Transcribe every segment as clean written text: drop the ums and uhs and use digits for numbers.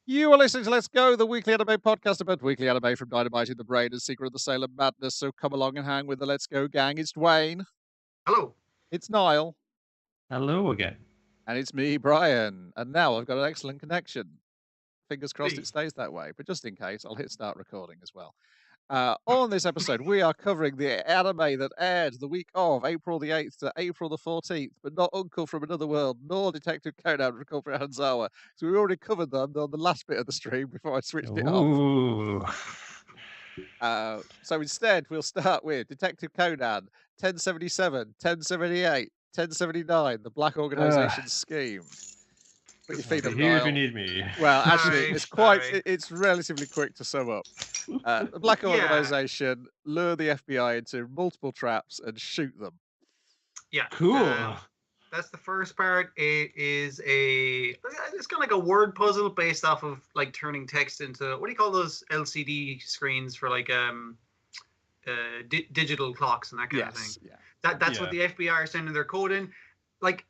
You are listening to Let's Go, the weekly anime podcast about weekly anime from Dynamite the Brain and Secret of the Sailor Madness. So come along and hang with the Let's Go gang. It's Dwayne, Hello. it's Niall, Hello again. and it's me, Brian. And now I've got an excellent connection. Fingers crossed it Hey. stays that way, but just in case, I'll hit start recording as well. On this episode, we are covering the anime that aired the week of April the 8th to April the 14th, but not Uncle from Another World, nor Detective Conan from Culprit Hanzawa. So we already covered them on the last bit of the stream before I switched it off. Ooh. So instead, we'll start with Detective Conan, 1077, 1078, 1079, the Black Organization Scheme. Put your feet up, Here if Niall. you need me. Well, actually, Sorry, it's quite. sorry. It's relatively quick to sum up. The Black Yeah. Organization lure the FBI into multiple traps and shoot them. Yeah. Cool. That's the first part. It is it's kind of like a word puzzle based off of like turning text into, what do you call those LCD screens for like digital clocks and that kind of thing. Yeah. That's what the FBI are sending their code in. Like,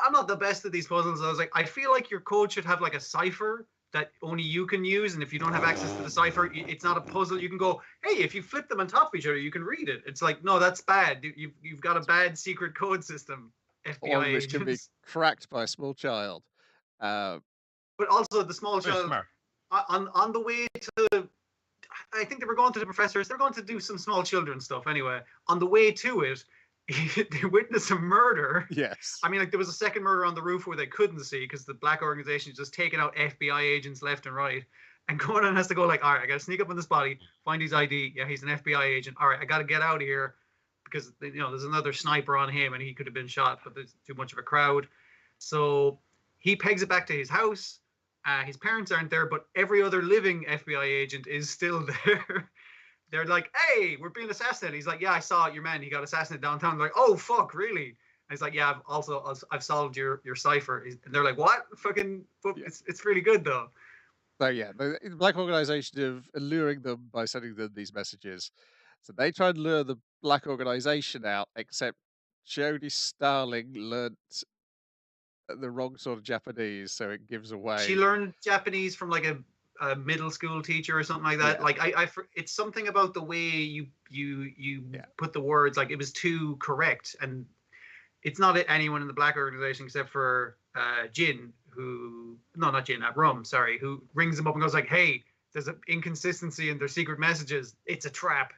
I'm not the best at these puzzles. I was like, I feel like your code should have like a cipher that only you can use, and if you don't have access to the cipher, it's not a puzzle. You can go, hey, if you flip them on top of each other, you can read it. It's like, no, that's bad. You've got a bad secret code system, FBI One which can be agents. cracked by a small child. But also the small Very child smart. on the way to, I think they were going to the professors. They're going to do some small children stuff anyway. On the way to it, they witness a murder. Yes. I mean, like, there was a second murder on the roof where they couldn't see because the Black Organization is just taking out FBI agents left and right. And Conan has to go like, all right, I got to sneak up on this body, find his ID. Yeah, he's an FBI agent. All right, I got to get out of here because, you know, there's another sniper on him and he could have been shot, but there's too much of a crowd. So he pegs it back to his house. His parents aren't there, but every other living FBI agent is still there. They're like, hey, we're being assassinated. He's like, yeah, I saw your man. He got assassinated downtown. They're like, oh, fuck, really? And he's like, yeah, I've solved your cipher. And they're like, what? Fucking, Yeah. it's really good, though. So yeah, the Black Organization of alluring them by sending them these messages. So they try and lure the Black Organization out, except Jodie Starling learnt the wrong sort of Japanese, so it gives away. She learned Japanese from like a middle school teacher or something like that. Yeah. Like it's something about the way you put the words, like it was too correct. And it's not anyone in the Black Organization except for Jin, Rum, sorry, who rings them up and goes like, hey, there's an inconsistency in their secret messages. It's a trap.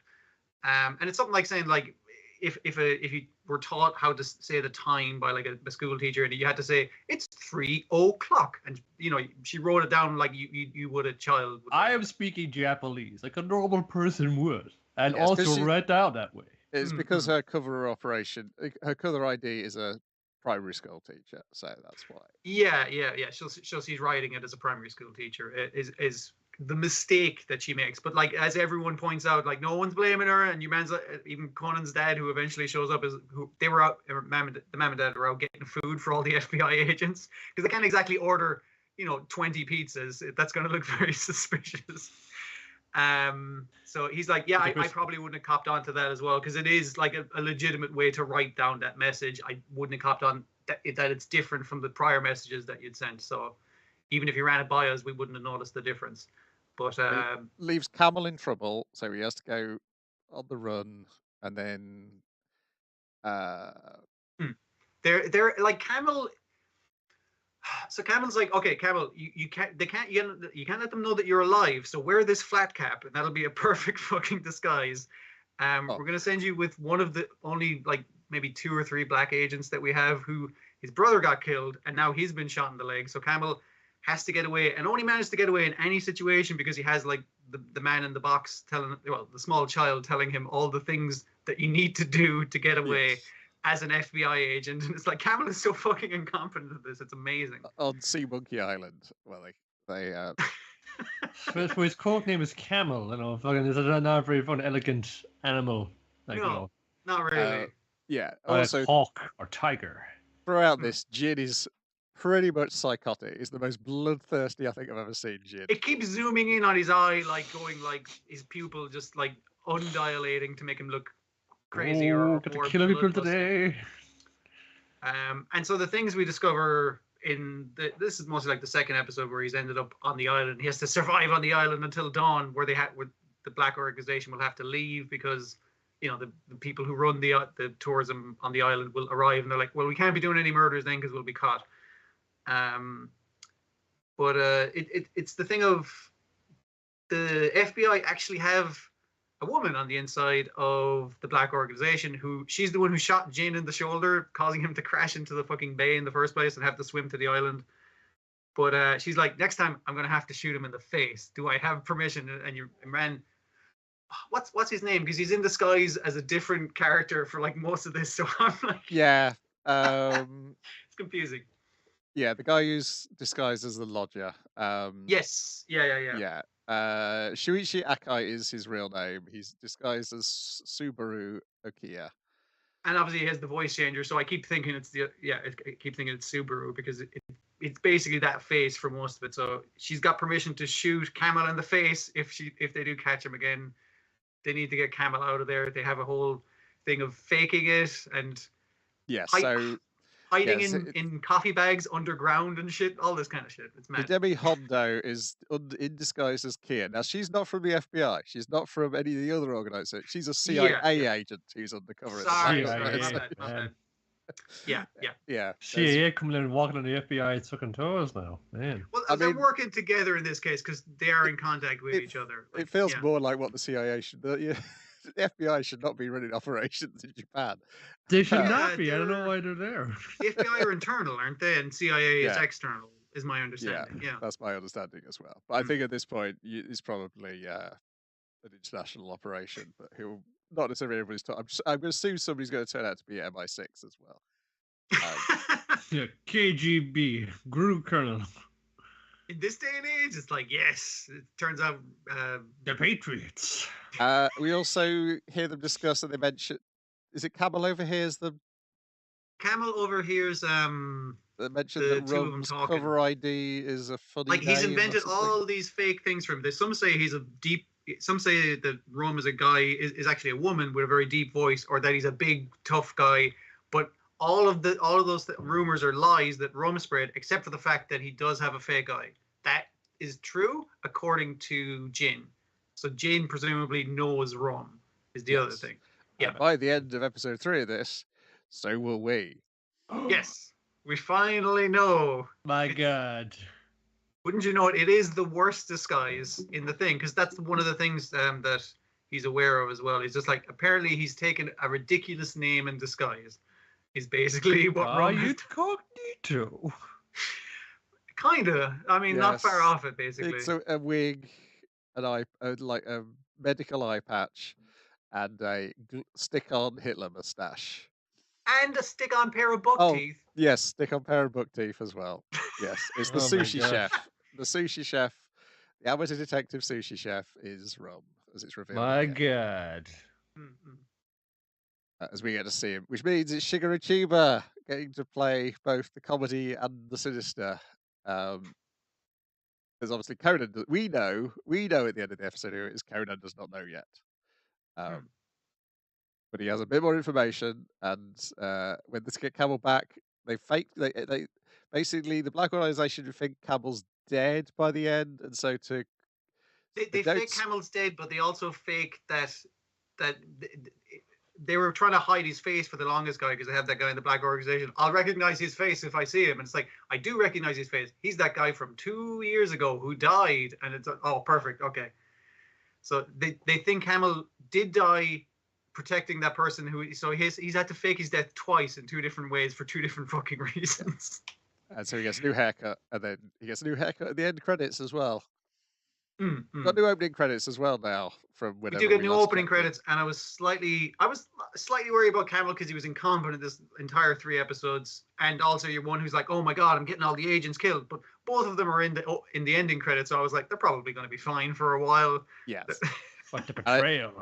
And it's something like saying, like, if you were taught how to say the time by like a school teacher, and you had to say it's 3:00, and you know she wrote it down like you would a child. I am speaking Japanese like a normal person would, and Yes, 'cause also she- read down that way. It's because her cover ID is a primary school teacher, so that's why. Yeah. She's writing it as a primary school teacher. Is the mistake that she makes, but like as everyone points out, like no one's blaming her, and your man's even Conan's dad, who eventually shows up, they were out. The mom and dad were out getting food for all the FBI agents because they can't exactly order 20 pizzas. That's going to look very suspicious. So he's like, yeah, I probably wouldn't have copped on to that as well, because it is like a legitimate way to write down that message. I wouldn't have copped on that it's different from the prior messages that you'd sent. So even if you ran it by us, we wouldn't have noticed the difference. But It leaves Camel in trouble, so he has to go on the run, and then they're like Camel. So Camel's like, okay, Camel, you can't let them know that you're alive. So wear this flat cap, and that'll be a perfect fucking disguise. We're gonna send you with one of the only like maybe 2 or 3 black agents that we have, who his brother got killed, and now he's been shot in the leg. So Camel has to get away, and only managed to get away in any situation because he has like the man in the box the small child telling him all the things that you need to do to get away. Yes. As an FBI agent, and it's like Camel is so fucking incompetent at this. It's amazing. On Sea Monkey Island, well, they But his code name is Camel. Fucking is not a very fun, elegant animal. Like, No, not really. yeah. like Also, hawk or tiger. throughout this, Jin is pretty much psychotic. He's the most bloodthirsty I think I've ever seen Jin. It keeps zooming in on his eye, like going like his pupil just like undilating to make him look crazy or got more to kill people bloodlust. today. And so the things we discover this is mostly like the second episode where he's ended up on the island. He has to survive on the island until dawn, where the black organization will have to leave because the people who run the tourism on the island will arrive, and they're like, well, we can't be doing any murders then because we'll be caught. But it's the thing of the FBI actually have a woman on the inside of the black organization she's the one who shot Jin in the shoulder, causing him to crash into the fucking bay in the first place and have to swim to the island. But she's like, next time I'm going to have to shoot him in the face. Do I have permission? And man, what's his name? Because he's in disguise as a different character for like most of this. So I'm like, Yeah. it's confusing. Yeah, the guy who's disguised as the lodger. Yes. Yeah. Shuichi Akai is his real name. He's disguised as Subaru Okiya. And obviously he has the voice changer, so I keep thinking it's Subaru because it's basically that face for most of it. So she's got permission to shoot Camel in the face if they do catch him again. They need to get Camel out of there. They have a whole thing of faking it and hiding in coffee bags underground and shit, all this kind of shit. It's mad. Hidemi Hondo is in disguise as Kia. Now, she's not from the FBI. She's not from any of the other organizations. She's a CIA agent who's undercover. Sorry, my bad. Yeah. CIA coming in and walking on the FBI sucking toes now, man. Well, they're working together in this case because they are in contact with each other. It feels more like what the CIA should do. The FBI should not be running operations in Japan. They should not be. I don't know why they're there. The FBI are internal, aren't they? And CIA is external, is my understanding. Yeah, that's my understanding as well. But I think at this point, it's probably an international operation, but he'll not necessarily everybody's talking. I'm going to assume somebody's going to turn out to be MI6 as well. Yeah, KGB, Group Colonel. In this day and age, it's like, yes, it turns out the Patriots. We also hear them discuss that they mention. Is it Camel overhears them? Camel overhears they mentioned that Rum's cover ID is a funny like he's name invented all these fake things from this. Some say some say that Rum is a guy is actually a woman with a very deep voice, or that he's a big tough guy. But all of those rumors are lies that Rum spread, except for the fact that he does have a fake eye. That is true according to Jin. So Jin presumably knows Rum is the other thing. Yeah. And by the end of episode 3 of this, so will we. Yes, we finally know. My God. Wouldn't you know it? It is the worst disguise in the thing, because that's one of the things that he's aware of as well. He's just like, apparently he's taken a ridiculous name in disguise. Is basically what Rum is. Incognito. Kinda. I mean, not far off it, basically. It's a wig, an eye, like a medical eye patch, and a stick-on Hitler mustache. And a stick-on pair of buck teeth. Yes, stick-on pair of buck teeth as well. Yes, it's the sushi chef. The sushi chef, the amateur detective sushi chef is Rum, as it's revealed. My God. As we get to see him, which means it's Shigeru Chiba getting to play both the comedy and the sinister. There's obviously Conan. We know at the end of the episode who it is. Conan does not know yet. But he has a bit more information, and when they get Camel back, they basically the Black Organization think Camel's dead by the end, and so they fake Camel's dead, but they also fake that they were trying to hide his face for the longest guy because they have that guy in the Black Organization. I'll recognize his face if I see him. And it's like, I do recognize his face. He's that guy from 2 years ago who died. And it's like, oh, perfect. Okay. So they think Camel did die protecting that person so he's had to fake his death twice in 2 different ways for 2 different fucking reasons. And so he gets a new haircut, and then he gets a new haircut at the end credits as well. Got new opening credits as well now from whenever we do get new opening credits, and I was slightly worried about Camel because he was incompetent this entire 3 episodes, and also you're one who's like, oh my god, I'm getting all the agents killed, but both of them are in the ending credits, so I was like, they're probably going to be fine for a while. Yes. But the betrayal.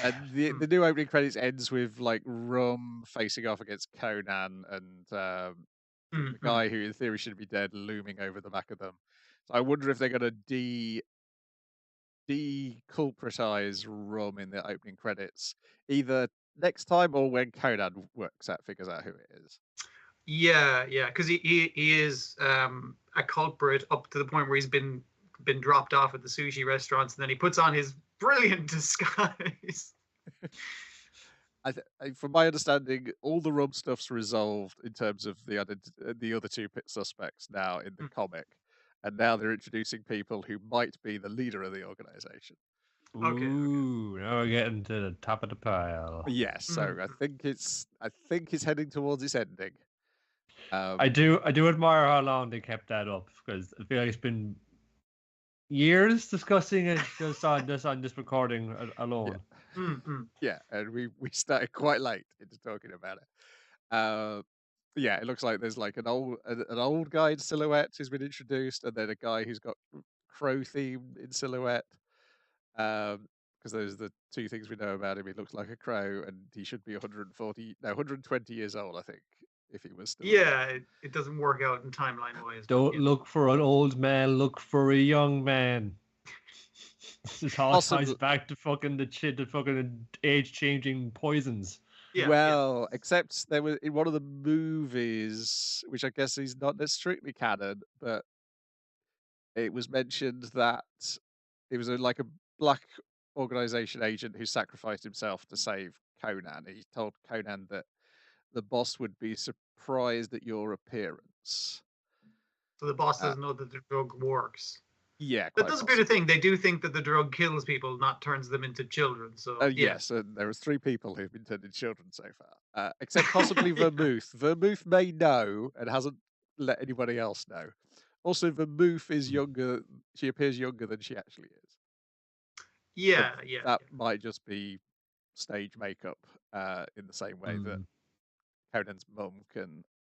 And the new opening credits ends with like Rum facing off against Conan and the guy who in theory should be dead looming over the back of them. So I wonder if they're going to de-culpritize Rum in the opening credits either next time or when Conan figures out who it is. Yeah, because he is a culprit up to the point where he's been dropped off at the sushi restaurants, and then he puts on his brilliant disguise. From my understanding, all the rum stuff's resolved in terms of the other two suspects now in the comic, and now they're introducing people who might be the leader of the organization. Okay. Ooh, now we're getting to the top of the pile. Yes, so I think it's heading towards its ending. I do admire how long they kept that up, because I feel like it's been years discussing it just on this recording alone. Yeah, and we started quite late into talking about it. Yeah, it looks like there's like an old guy in silhouette who's been introduced, and then a guy who's got crow theme in silhouette. Because those are the two things we know about him. He looks like a crow, and he should be 120 years old, I think, if he was still alive. It doesn't work out in timeline wise. Don't look for an old man, look for a young man. This is how it ties back to fucking the fucking age-changing poisons. Except there was in one of the movies, which I guess is not strictly canon, but it was mentioned that it was like a black organization agent who sacrificed himself to save Conan. He told Conan that the boss would be surprised at your appearance. So the boss doesn't know that the drug works. Yeah, that does appear to think they do think that the drug kills people, not turns them into children. So yes, and there are 3 people who've been turned into children so far, except possibly Vermouth. Vermouth may know and hasn't let anybody else know. Also, Vermouth is younger. She appears younger than she actually is. Yeah. That might just be stage makeup, in the same way that Conan's mum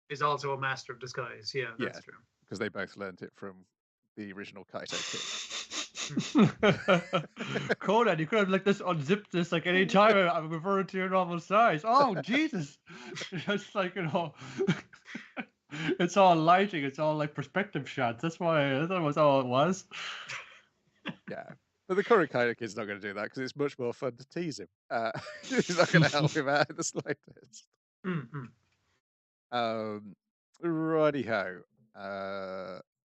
is also a master of disguise. Yeah, that's true. Because they both learned it from the original Kaito Kid. Conan, you could have like this unzipped this like any time I'm referring to your normal size. Oh Jesus! It's like, you know, it's all lighting. It's all like perspective shots. That's why that was all it was. Yeah. But the current Kaito Kid's not going to do that because it's much more fun to tease him. He's not going to help him out in the slightest. Righty-ho.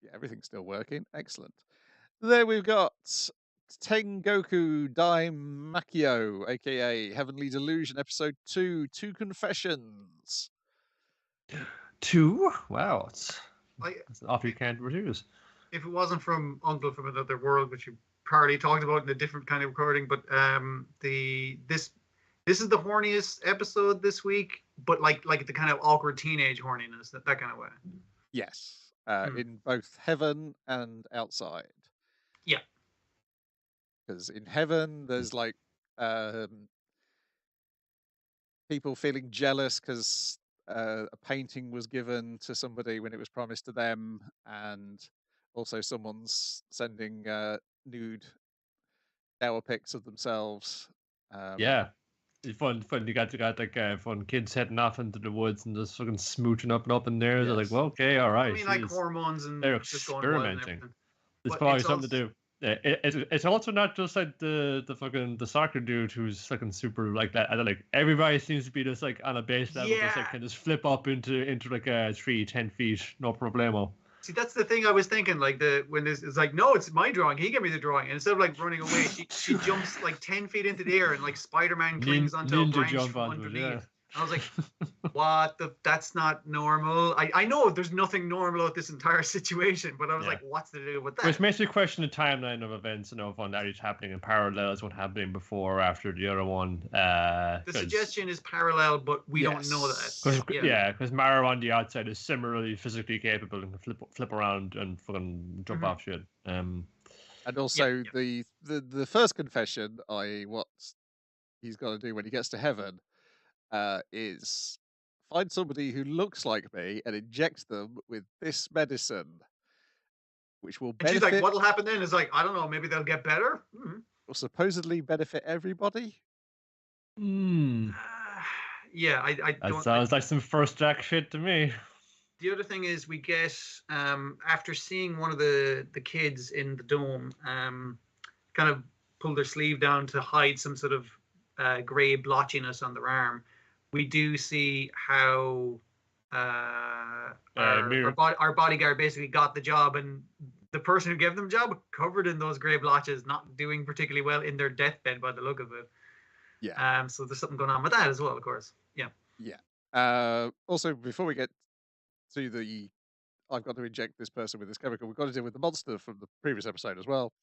Yeah, everything's still working. Excellent. There we've got Tengoku Daimakyo, aka Heavenly Delusion, episode 2, 2 Confessions. 2? Wow, it's an offer you can't refuse. If it wasn't from Uncle from Another World, which you probably talked about in a different kind of recording, but this is the horniest episode this week, but like the kind of awkward teenage horniness, that kind of way. Yes, in both heaven and outside. Yeah, because in heaven there's like people feeling jealous because a painting was given to somebody when it was promised to them, and also someone's sending nude shower pics of themselves. It's fun. You got like fun kids heading off into the woods and just fucking smooching up in there. Yes. They're like, well, okay, all right. I mean, like hormones and they're just experimenting. There's probably something to do. It's also not just like the soccer dude who's fucking super like that. Like everybody seems to be just like on a base level, just like can just flip up into like 10 feet, no problemo. See, that's the thing I was thinking. Like when this is like, no, it's my drawing. He gave me the drawing, and instead of like running away, she jumps like 10 feet into the air and like Spider-Man clings onto a branch from underneath. Yeah. I was like, what that's not normal. I know there's nothing normal about this entire situation, but I was like, what's to do with that? Which makes you question the timeline of events, and of that is happening in parallel as what happening before or after the other one. The suggestion is parallel, but we don't know that. Because Mara on the outside is similarly physically capable and can flip around and fucking jump off shit. And also the first confession, what he's got to do when he gets to heaven, is find somebody who looks like me and inject them with this medicine, which will benefit. And she's like, what'll happen then? Is like, I don't know, maybe they'll get better. Will supposedly benefit everybody. I don't. That sounds like some first Jack shit to me. The other thing is we get after seeing one of the kids in the dome kind of pull their sleeve down to hide some sort of gray blotchiness on their arm. We do see how our bodyguard basically got the job, and the person who gave them the job covered in those grey blotches, not doing particularly well in their deathbed by the look of it. Yeah. So there's something going on with that as well, of course. Yeah. Yeah. Also, before we get to the I've got to inject this person with this chemical, we've got to deal with the monster from the previous episode as well.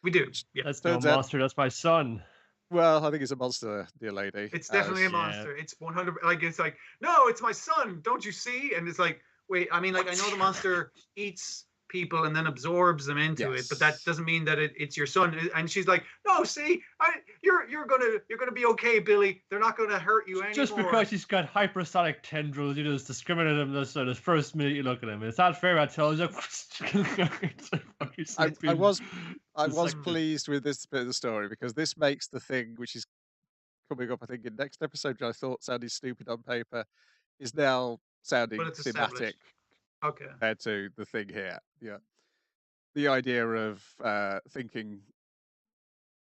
We do. Yeah. That's no monster. That's my son. Well, I think it's a monster, dear lady. It's definitely a monster. It's 100. Like it's like, no, it's my son. Don't you see? And it's like, wait. I mean, like I know the monster eats people and then absorbs them into it, but that doesn't mean that it's your son. And she's like, no, see, you're gonna be okay, Billy. They're not gonna hurt you anymore. Just because he's got hypersonic tendrils, you just discriminate him the first minute you look at him. It's not fair. I tell you. I was pleased with this bit of the story because this makes the thing which is coming up, I think, in next episode, which I thought sounded stupid on paper, is now sounding thematic. Okay. Compared to the thing here. Yeah. The idea of thinking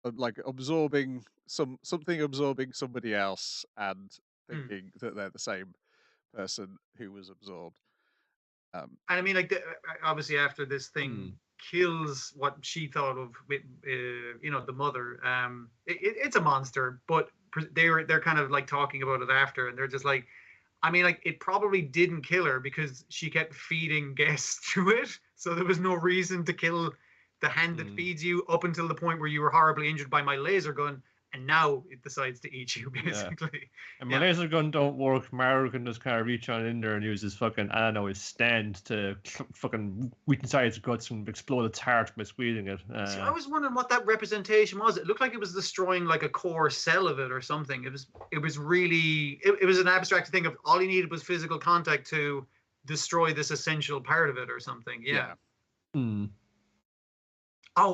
of like absorbing something absorbing somebody else and thinking that they're the same person who was absorbed. And I mean, like, obviously after this thing kills what she thought of, the mother, it's a monster, but they're kind of like talking about it after, and they're just like, I mean, like, it probably didn't kill her because she kept feeding guests to it. So there was no reason to kill the hand that feeds you up until the point where you were horribly injured by my laser gun. And now it decides to eat you, basically. Yeah. And my laser gun don't work. Mario can just kind of reach on in there and use his fucking, I don't know, his stand to fucking reach inside its guts and explode its heart by squeezing it. See, I was wondering what that representation was. It looked like it was destroying like a core cell of it or something. It was really, it was an abstract thing of all he needed was physical contact to destroy this essential part of it or something. Yeah. Oh,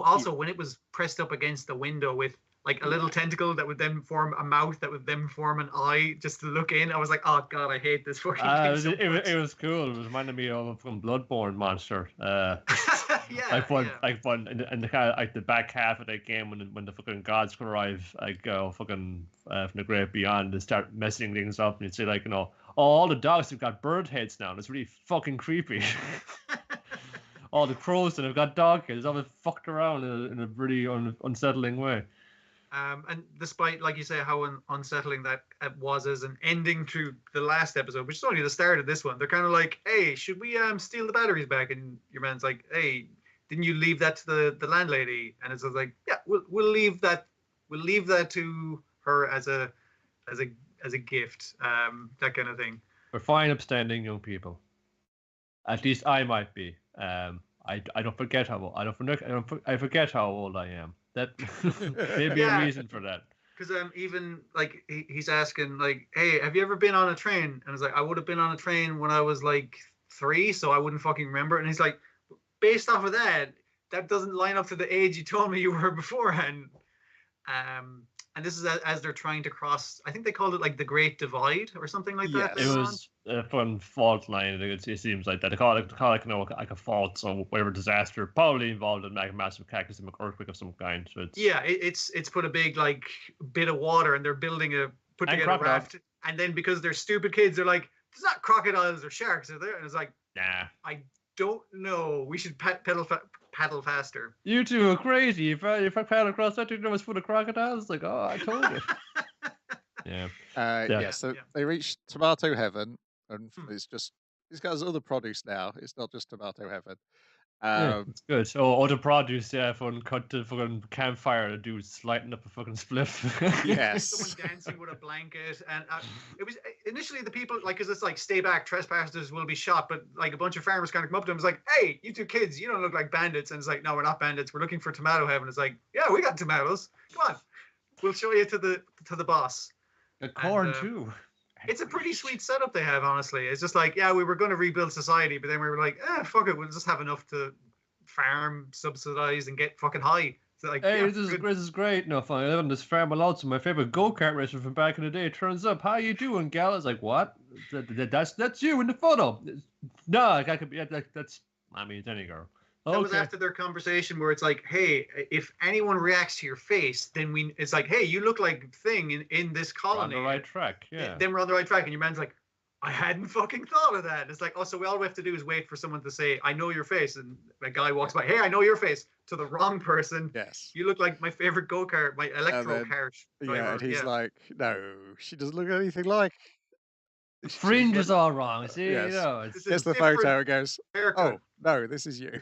also when it was pressed up against the window with like a little tentacle that would then form a mouth that would then form an eye just to look in. I was like, oh god, I hate this fucking thing so much. It was cool. It was reminding me of a fucking Bloodborne monster. Like one in the kind of like the back half of that game when the fucking gods arrive, like fucking from the great beyond, and start messing things up, and you'd say like, you know, all the dogs have got bird heads now, and it's really fucking creepy. All the crows that have got dog heads, all fucked around in a really unsettling way. And despite, like you say, how unsettling that was as an ending to the last episode, which is only the start of this one, they're kind of like, hey, should we steal the batteries back? And your man's like, hey, didn't you leave that to the landlady? And it's like, yeah, we'll leave that to her as a gift, that kind of thing. We're fine, upstanding young people. At least I might be. I forget how old I am. That may be a reason for that. Because even like he's asking like, hey, have you ever been on a train? And it's like, I would have been on a train when I was like 3, so I wouldn't fucking remember. And he's like, based off of that doesn't line up to the age you told me you were beforehand. And this is as they're trying to cross, I think they called it like the Great Divide or something like that. It was a fun fault line. It seems like that. They call it like a fault, so whatever disaster probably involved in like a massive cataclysmic earthquake of some kind. So it's put a big like bit of water, and they're building a raft. And then because they're stupid kids, they're like, there's not crocodiles or sharks, are there? And it's like, nah, I don't know. We should paddle faster. You two are crazy. If I paddle across that, you know it's full of crocodiles. Like, oh, I told you. So they reached tomato heaven, and it's got his other produce now. It's not just tomato heaven. It's good. So the produce, fun cut to fucking campfire. The dude's lighting up a fucking spliff. Yes. Someone dancing with a blanket, and it was initially the people like, because it's like, stay back, trespassers will be shot. But like a bunch of farmers kind of come up to him, and was like, hey, you two kids, you don't look like bandits. And it's like, no, we're not bandits. We're looking for tomato heaven. It's like, yeah, we got tomatoes. Come on, we'll show you to the boss. The corn too. It's a pretty sweet setup they have, honestly. It's just like, yeah, we were going to rebuild society, but then we were like, fuck it, we'll just have enough to farm, subsidize, and get fucking high. So like, hey, this is great. No, fine. I live on this farm alone, so my favorite go-kart racer from back in the day turns up. How you doing, gal? It's like, what? That's you in the photo. No, I could be. That's. I mean, it's any girl. That was after their conversation where it's like, hey, if anyone reacts to your face, then it's like, hey, you look like thing in this colony. We're on the right track, yeah. Then we're on the right track, and your man's like, I hadn't fucking thought of that. It's like, oh, so all we have to do is wait for someone to say, I know your face. And a guy walks by, hey, I know your face, to the wrong person. Yes. You look like my favorite go-kart, my electro kart driver. Yeah, and he's like, no, she doesn't look anything like. The fringe is all wrong. See, yes. you know, it's gets the photo and goes, haircut. oh, no, this is you.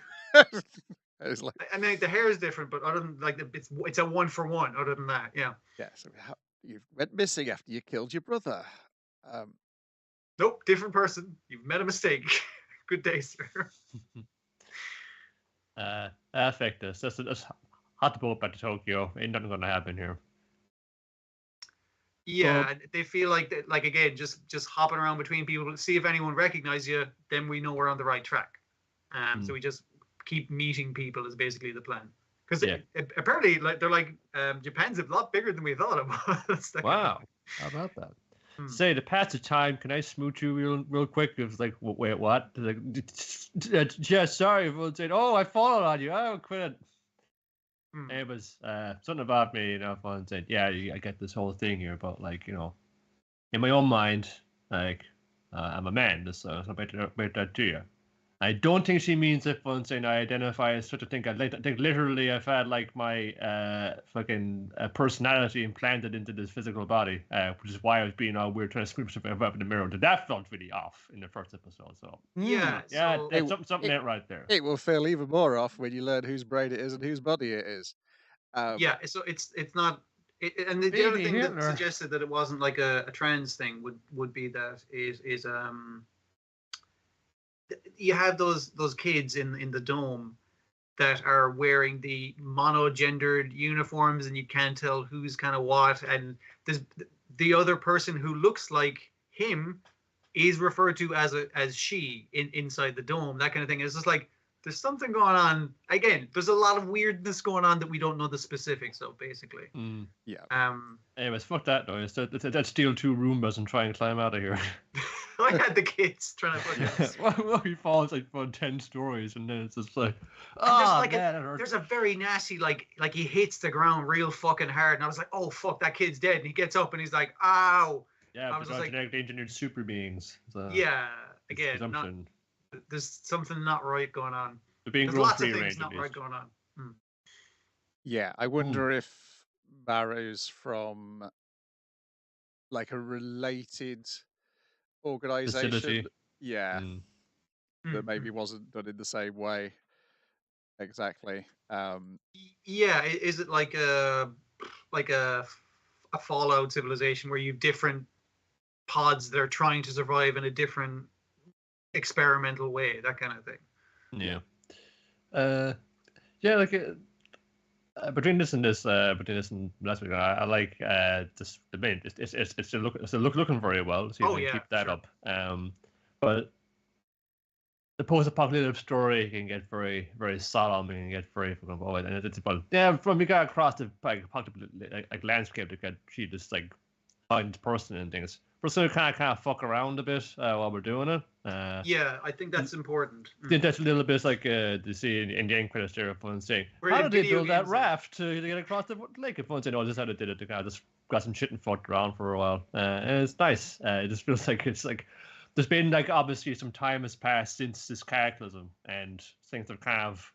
It's like, I mean, the hair is different, but other than like it's a 1-for-1. Other than that, yeah. Yeah, so you went missing after you killed your brother. Nope, different person. You've made a mistake. Good day, sir. Affect us. That's hot to boat back to Tokyo. Ain't nothing gonna happen here. Yeah, they feel like that. Like again, just hopping around between people to see if anyone recognizes you. Then we know we're on the right track. So we just keep meeting people is basically the plan. Because apparently, like they're like Japan's a lot bigger than we thought it was. Wow, how about that? Say, to pass the time, can I smooch you real quick? It was like, wait, what? Like, yeah, sorry. Everyone said, oh, I followed on you. I quit it. It was something about me, you know. Everyone said, yeah, I get this whole thing here, but like, you know, in my own mind, like, I'm a man. So it's not about that to you. I don't think she means if one saying I identify as such a thing. I think literally I've had like my fucking personality implanted into this physical body, which is why I was being all weird trying to scream stuff up in the mirror. And that felt really off in the first episode. So yeah, something ain't right there. It will feel even more off when you learn whose brain it is and whose body it is. Yeah, so it's not. And the other thing that suggested that it wasn't like a trans thing would be that is you have those kids in the dome that are wearing the monogendered uniforms and you can't tell who's kind of what, and there's the other person who looks like him is referred to as she inside the dome, that kind of thing. It's just like there's something going on. Again, there's a lot of weirdness going on that we don't know the specifics of, basically. Yeah. Anyways, fuck that noise. Let's steal 2 Roombas and try and climb out of here. I had the kids trying to fucking... well, he falls like for 10 stories and then it's just like, there's a very nasty, like he hits the ground real fucking hard, and I was like, oh fuck, that kid's dead, and he gets up and he's like, ow. Yeah, I was like, genetically engineered super beings. Yeah, again, there's something not right going on. There's lots of things not right going on. Yeah, I wonder if Maru's from like a related organization. Facility. Yeah. That maybe wasn't done in the same way. Exactly. Yeah, is it like a Fallout civilization where you have different pods that are trying to survive in a different experimental way, that kind of thing? Yeah. Yeah, like between this and last week, I like this. The main, it's still looking very well. So you can keep that up. But the post-apocalyptic story can get very, very solemn and get very fucking boring. And it's about from you got across the like landscape to get she just like find person and things. But so kind of fuck around a bit while we're doing it. Yeah, I think that's important. I think that's a little bit like to see in the end credits there, everyone's saying, how did they build that raft to get across the lake? Everyone's saying, oh, this is how they did it. They kind of just got some shit and fucked around for a while. And it's nice. It just feels like it's like there's been like obviously some time has passed since this cataclysm, and things are kind of,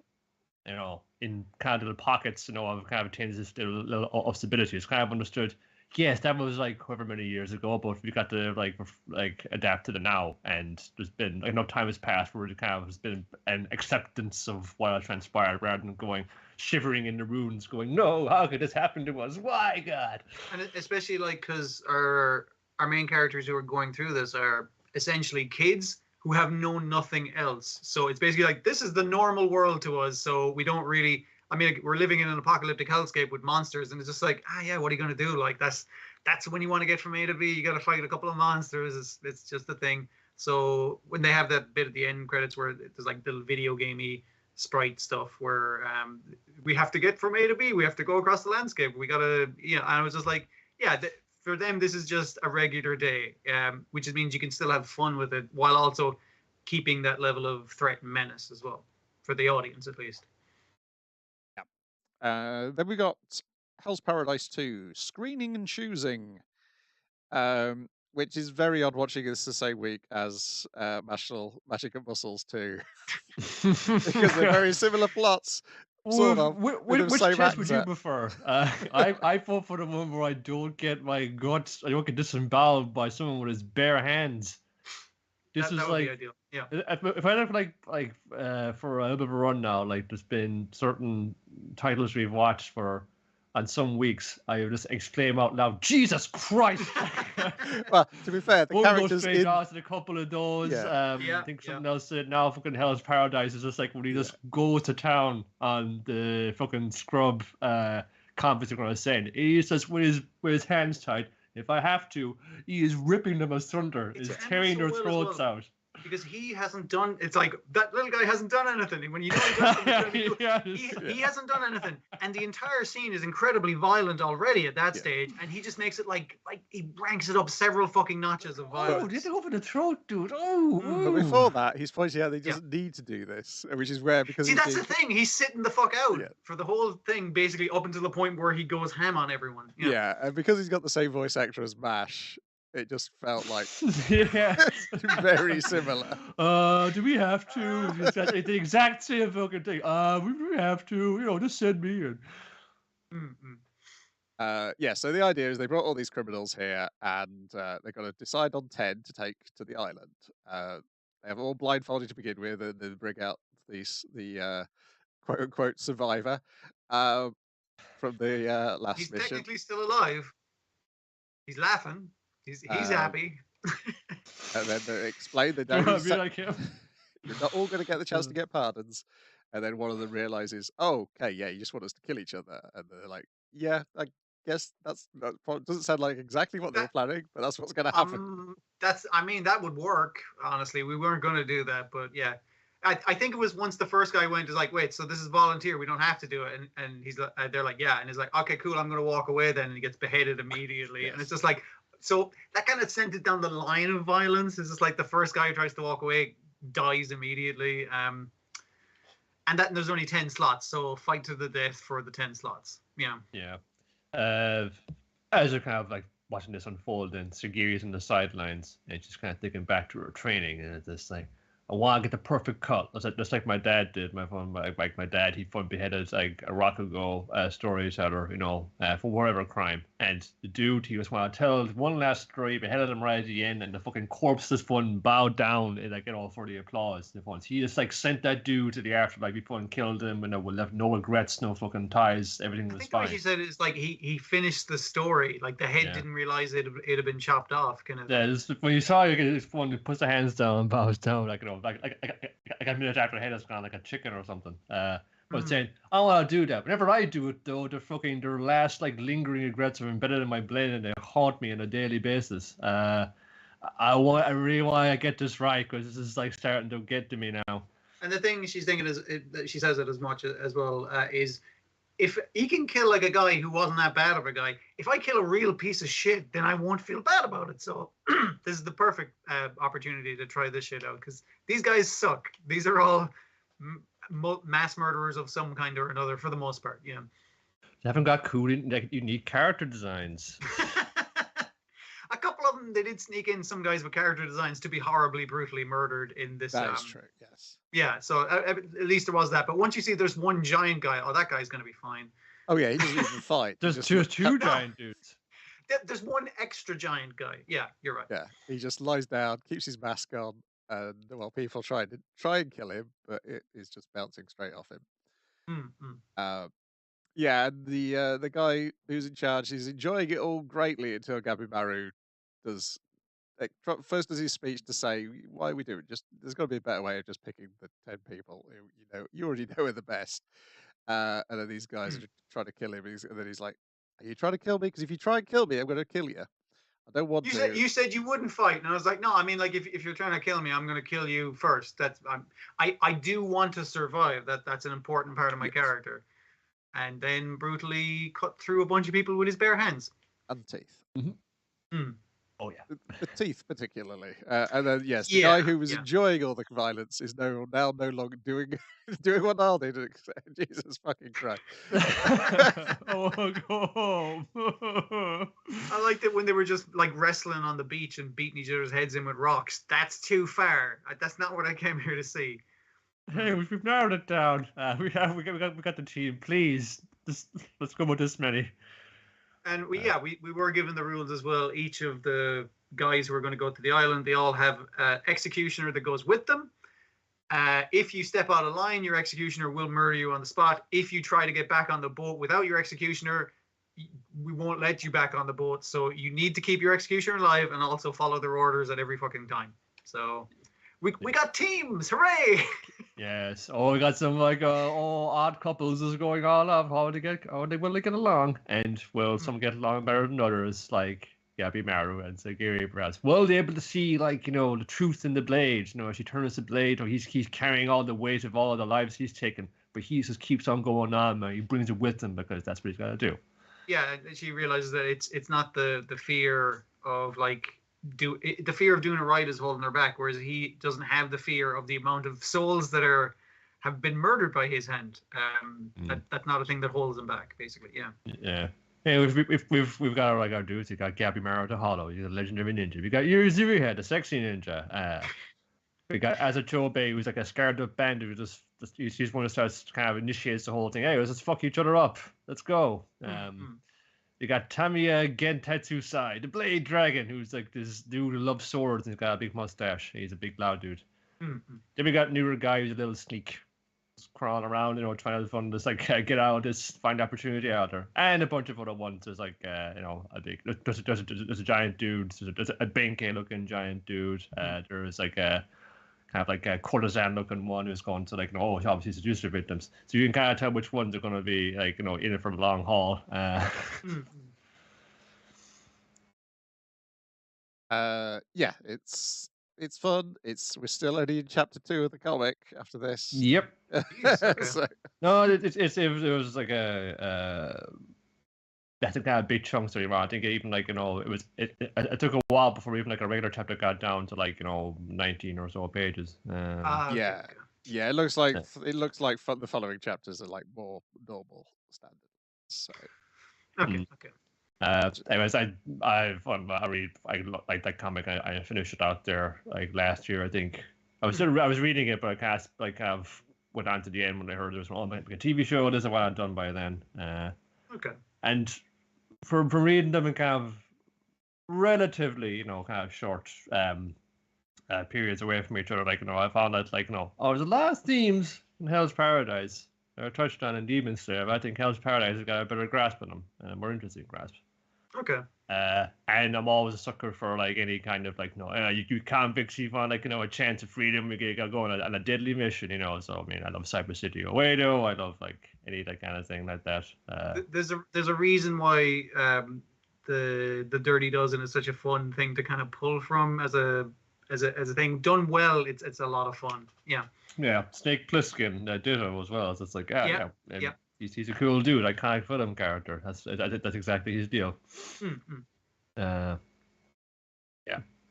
you know, in kind of little pockets, you know, of kind of attained this little of stability. It's kind of understood. Yes, that was like however many years ago, but we got to like adapt to the now, and there's been enough time has passed where it kind of has been an acceptance of what has transpired, rather than going shivering in the ruins, going, "No, how could this happen to us? Why, God?" And especially like because our main characters who are going through this are essentially kids who have known nothing else. So it's basically like this is the normal world to us. So we don't really. I mean, we're living in an apocalyptic hellscape with monsters, and it's just like, yeah, what are you going to do? Like, that's when you want to get from A to B. You got to fight a couple of monsters. It's just a thing. So when they have that bit at the end credits where there's like little video gamey sprite stuff where we have to get from A to B. We have to go across the landscape. We got to, and I was just like, yeah, for them, this is just a regular day, which means you can still have fun with it while also keeping that level of threat and menace as well, for the audience at least. Then we got Hell's Paradise 2, Screening and Choosing. which is very odd watching this the same week as MASHLE Magic and Muscles 2. Because they're very similar plots. Sort of. With the Which same test would you actor. prefer? I vote for the one where I don't get my guts, I don't get disemboweled by someone with his bare hands. This that is would like, be ideal. Yeah. if I look like for a little bit of a run now, like there's been certain titles we've watched for, on some weeks I would just exclaim out loud, "Jesus Christ!" Well, to be fair, the One goes characters straight in out and a couple of those. Yeah. I think something else said now fucking Hell's Paradise is just like when he just goes to town on the fucking scrub conference they're gonna send. He says with his hands tied, if I have to, he is ripping them asunder, is tearing their throats out. Because he hasn't done. It's like that little guy hasn't done anything. When you know he hasn't done anything, and the entire scene is incredibly violent already at that stage, and he just makes it like he ranks it up several fucking notches of violence. Oh, did it go for the throat, dude? Oh, but before that, he's pointing out that he doesn't need to do this, which is rare because that's the thing. He's sitting the fuck out for the whole thing, basically up until the point where he goes ham on everyone. Yeah, and because he's got the same voice actor as MASH. It just felt like very similar. Do we have to? It's the exact same fucking thing. We have to, just send me in. Yeah, so the idea is they brought all these criminals here and they've got to decide on 10 to take to the island. They have all blindfolded to begin with, and then bring out the quote-unquote survivor from the last mission. He's technically still alive. He's laughing. He's happy. And then they explain they don't. You're not all going to get the chance to get pardons. And then one of them realizes, oh, okay, yeah, you just want us to kill each other. And they're like, yeah, I guess that doesn't sound like exactly what they were planning, but that's what's going to happen. That would work. Honestly, we weren't going to do that, but yeah. I think it was once the first guy went, is like, wait, so this is volunteer, we don't have to do it, and he's they're like, yeah, and he's like, okay, cool, I'm going to walk away then, and he gets beheaded immediately, and it's just like. So that kind of sent it down the line of violence. It's just like the first guy who tries to walk away dies immediately. And there's only 10 slots, so fight to the death for the 10 slots. Yeah. Yeah. As you're kind of like watching this unfold, and Sagiri's in the sidelines, and just kind of thinking back to her training, and it's just like, I want to get the perfect cut. Just like my dad did. My dad, he beheaded like a Rakugo storyteller, for whatever crime. And the dude, he just want to tell one last story, beheaded him right at the end, and the fucking corpse just bowed down and for the applause. He just like sent that dude to the afterlife before and killed him, and we left no regrets, no fucking ties, everything was fine. I think what he said is like he finished the story, like the head didn't realize it had been chopped off, kind of. Yeah, when you saw it, when he puts the hands down and bows down, like a minute after the head has gone like a chicken or something. But saying, I want to do that. Whenever I do it, though, their last like lingering regrets are embedded in my brain, and they haunt me on a daily basis. I really want to get this right, because this is like starting to get to me now. And the thing she's thinking is, she says it as much as well, is if he can kill like a guy who wasn't that bad of a guy, if I kill a real piece of shit, then I won't feel bad about it. So this is the perfect opportunity to try this shit out, because these guys suck. These are all mass murderers of some kind or another for the most part. Yeah. They haven't got cool, unique character designs. A couple of them, they did sneak in some guys with character designs to be horribly, brutally murdered in this. That is true, yes. Yeah, so at least there was that. But once you see there's one giant guy, that guy's going to be fine. Oh, yeah, he doesn't even fight. There's two giant dudes. There's one extra giant guy. Yeah, you're right. Yeah, he just lies down, keeps his mask on, and, well, people try and kill him, but it is just bouncing straight off him. Yeah, and the guy who's in charge is enjoying it all greatly until Gabimaru does first does his speech to say, why are we doing it? There's got to be a better way of just picking the 10 people who, you already know are the best. And then these guys are trying to kill him, and then he's like, are you trying to kill me? Because if you try and kill me, I'm going to kill you. I don't want to. You said you wouldn't fight, and I was like, no, I mean, like, if you're trying to kill me, I'm going to kill you first. I do want to survive. That's an important part of my character. And then brutally cut through a bunch of people with his bare hands and teeth. Oh yeah, the teeth particularly, and then yes, the guy who was enjoying all the violence is now no longer doing doing what Niall did. Jesus fucking Christ! Oh, go home. I liked it when they were just like wrestling on the beach and beating each other's heads in with rocks. That's too far. That's not what I came here to see. Hey, we've narrowed it down. We got the team. Please, let's go with this many. And we were given the rules as well. Each of the guys who are going to go to the island, they all have an executioner that goes with them. If you step out of line, your executioner will murder you on the spot. If you try to get back on the boat without your executioner, we won't let you back on the boat. So you need to keep your executioner alive and also follow their orders at every fucking time. So we got teams, hooray! Yes. Oh, we got some like odd couples is going on of how they will get along, and will some get along better than others, like Gabimaru and Sagiri perhaps. Will they able to see like the truth in the blade? As she turns the blade, or he's carrying all the weight of all the lives he's taken, but he just keeps on going on. He brings it with him because that's what he's got to do. Yeah, she realizes that it's not the fear of like the fear of doing it right is holding her back, whereas he doesn't have the fear of the amount of souls that have been murdered by his hand. That's not a thing that holds him back, basically. Yeah. Hey, we've got our dudes. We got Gabimaru the Hollow. He's a legendary ninja. We got Yuri the sexy ninja. We got Azachobe, who's like a scared up bandit who he's one who starts kind of initiates the whole thing. Hey, let's fuck each other up. Let's go. You got Tamiya Gentetsu Sai, the Blade Dragon, who's like this dude who loves swords and he's got a big mustache. He's a big loud dude. Then we got newer guy who's a little sneak, just crawling around, trying to have fun, just like get out, just find opportunity out there. And a bunch of other ones. There's like a big, there's a giant dude, there's a Benkei looking giant dude. There's like a kind of like a courtesan looking one who's going to like obviously seduce their victims. So you can kind of tell which ones are going to be like in it for the long haul. Yeah, it's fun. We're still only in chapter 2 of the comic after this. Yep. So, no, it was like that's a kind of big chunks of I think even like it took a while before even like a regular chapter got down to like 19 or so pages. Yeah, it looks like the following chapters are like more normal standard. So okay. Anyways, I like that comic. I finished it out there like last year. I think I was reading it, but I went on to the end when I heard there was like a TV show. It isn't what I'd done by then. Okay. And from reading them in kind of relatively, kind of short periods away from each other, like I found that there's a lot of themes in Hell's Paradise that are touched on in Demon Slayer. But I think Hell's Paradise has got a better grasp on them, and a more interesting grasp. Okay. And I'm always a sucker for like any kind of you convicts, you find a chance of freedom, you got going on a deadly mission, So I love Cyber City Oedo. I love like any that kind of thing like that. There's a reason why the Dirty Dozen is such a fun thing to kind of pull from as a thing done well. It's a lot of fun. Yeah. Yeah, Snake Plissken ditto as well. So it's like He's a cool dude, iconic film character. That's exactly his deal. Yeah,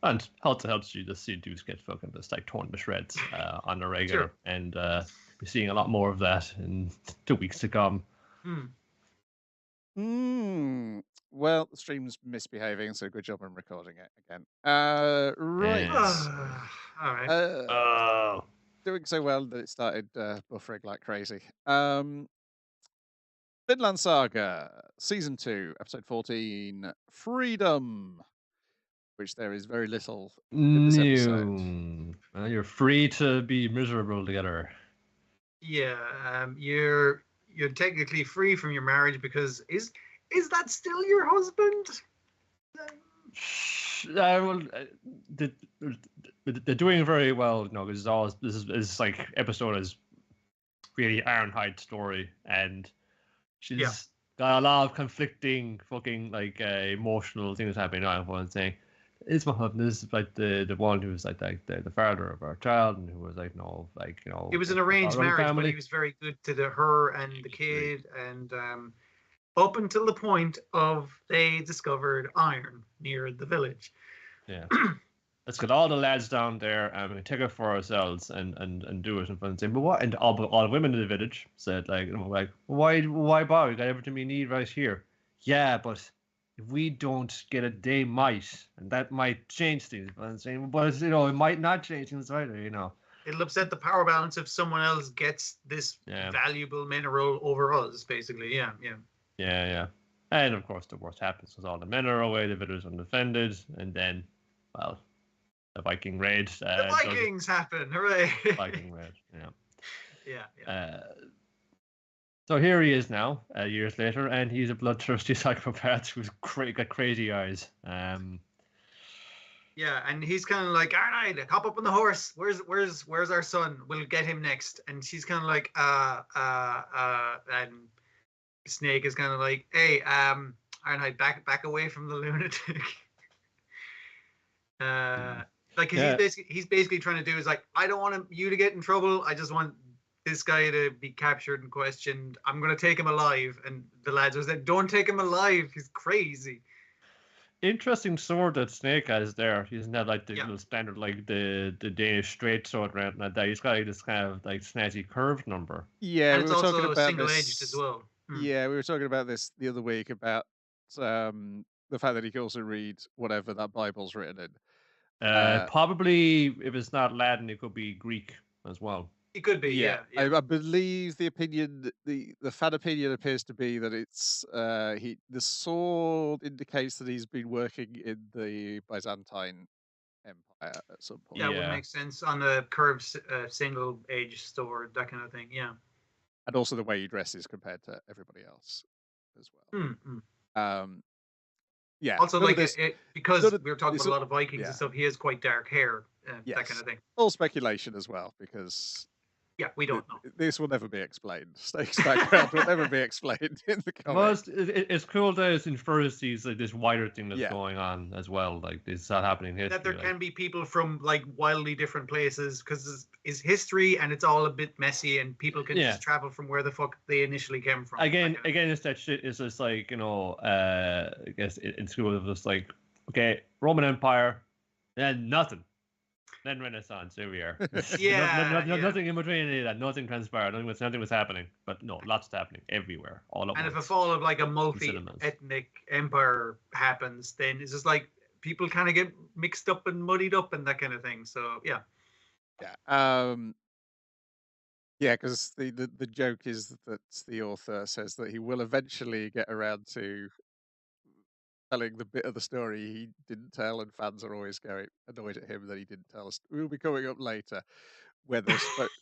and helps you just see dudes get fucking just like torn to shreds on the regular, and we're seeing a lot more of that in the weeks to come. Well, the stream's misbehaving, so good job on recording it again. Right. Yes. All right. Doing so well that it started buffering like crazy. Vinland Saga, Season 2, Episode 14, Freedom, which there is very little in this episode. You're free to be miserable together. Yeah, you're technically free from your marriage because is that still your husband? They're doing very well, because this is like episode is really Ironhide's story, and she's got a lot of conflicting fucking emotional things happening. I want to say, it's my husband. This is like the one who was like the father of our child, and who was it was an arranged marriage, but he was very good to her and the kid, and up until the point of they discovered iron near the village. Yeah. Let's get all the lads down there and we take it for ourselves and do it. And saying, but what? And all the women in the village said, why bother? We got everything we need right here. Yeah, but if we don't get it, they might, and that might change things. But I'm saying, but it might not change things either. It'll upset the power balance if someone else gets this valuable mineral over us, basically. Yeah. And of course, the worst happens because all the men are away, the village undefended, and then, well, the Viking raid. The Vikings happen! Hooray! Viking raid, Yeah. So here he is now, years later, and he's a bloodthirsty psychopath who's got crazy eyes. Yeah, and he's kind of like, all right, hop up on the horse. Where's our son? We'll get him next. And she's kind of like, and Snake is kind of like, hey, Ironhide, back away from the lunatic. Like, he's basically trying to do is like, I don't want you to get in trouble. I just want this guy to be captured and questioned. I'm gonna take him alive. And the lads are like, don't take him alive. He's crazy. Interesting sword that Snake has there. He's not like the standard, like the Danish straight sword or anything like that. He's got like this kind of like snazzy curved number. Yeah, and it's also single-edged as well. Yeah, we were talking about this the other week about the fact that he can also read whatever that Bible's written in. Probably, if it's not Latin, it could be Greek as well. It could be, yeah. I believe the opinion, the fan opinion appears to be that it's the sword indicates that he's been working in the Byzantine Empire at some point. Yeah, would make sense on a curved single-edged sword, that kind of thing. Yeah. And also the way he dresses compared to everybody else as well. Mm-hmm. Yeah. Also, like because we were talking about a lot of Vikings and stuff, he has quite dark hair, that kind of thing. All speculation as well, because we don't know. This will never be explained. Snake's background will never be explained in the comics. Well, it's cool that it infers these like this wider thing that's going on as well. Like this is not happening in history. That there can be people from like wildly different places because it's history and it's all a bit messy and people can just travel from where the fuck they initially came from. Again, it's that shit. It's just like I guess in school it was just like Roman Empire, then nothing. Then Renaissance, here we are. Nothing in between any of that. Nothing transpired. Nothing was happening. But no, lots happening everywhere. All at once. And if a fall of like a multi-ethnic empire happens, then it's just like people kind of get mixed up and muddied up and that kind of thing. So yeah. Because the joke is that the author says that he will eventually get around to telling the bit of the story he didn't tell, and fans are always going annoyed at him that he didn't tell us. We'll be coming up later where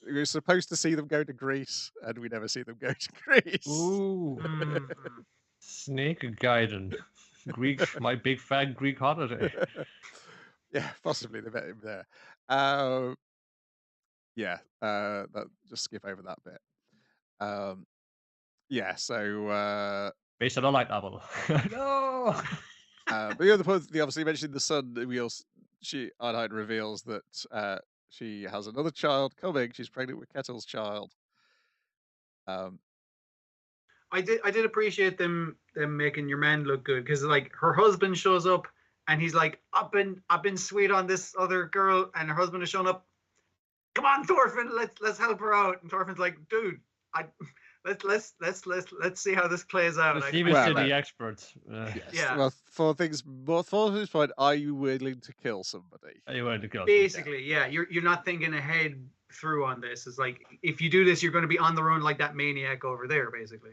we're supposed to see them go to Greece, and we never see them go to Greece. Ooh, Snake Gaiden, Greek, my big fat Greek holiday. Yeah, possibly they met him there. Just skip over that bit. So based on a light novel. No. But the other point, obviously mentioned the son. Ironhide reveals that she has another child coming. She's pregnant with Kettle's child. I did appreciate them making your man look good because like her husband shows up and he's like, I've been sweet on this other girl, and her husband has shown up. Come on, Thorfinn, let's help her out. And Thorfinn's like, dude, let's see how this plays out. Even the experts. Well, for things point, are you willing to kill somebody? Are you willing to kill? Basically, you're not thinking ahead through on this. It's like if you do this, you're going to be on the run like that maniac over there. Basically,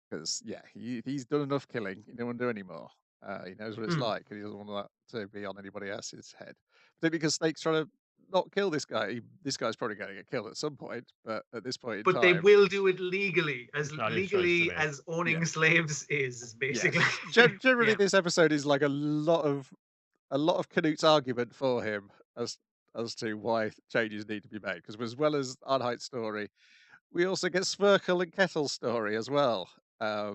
Because he's done enough killing. He don't want to do any more. He knows what it's like, and he doesn't want that to be on anybody else's head. Particularly because Snake's trying to not kill this guy. This guy's probably going to get killed at some point, but at this point in time, they will do it legally, as owning slaves is basically. Generally, this episode is like a lot of Canute's argument for him as to why changes need to be made. Because as well as Arnheit's story, we also get Sverkel and Kettle's story as well. As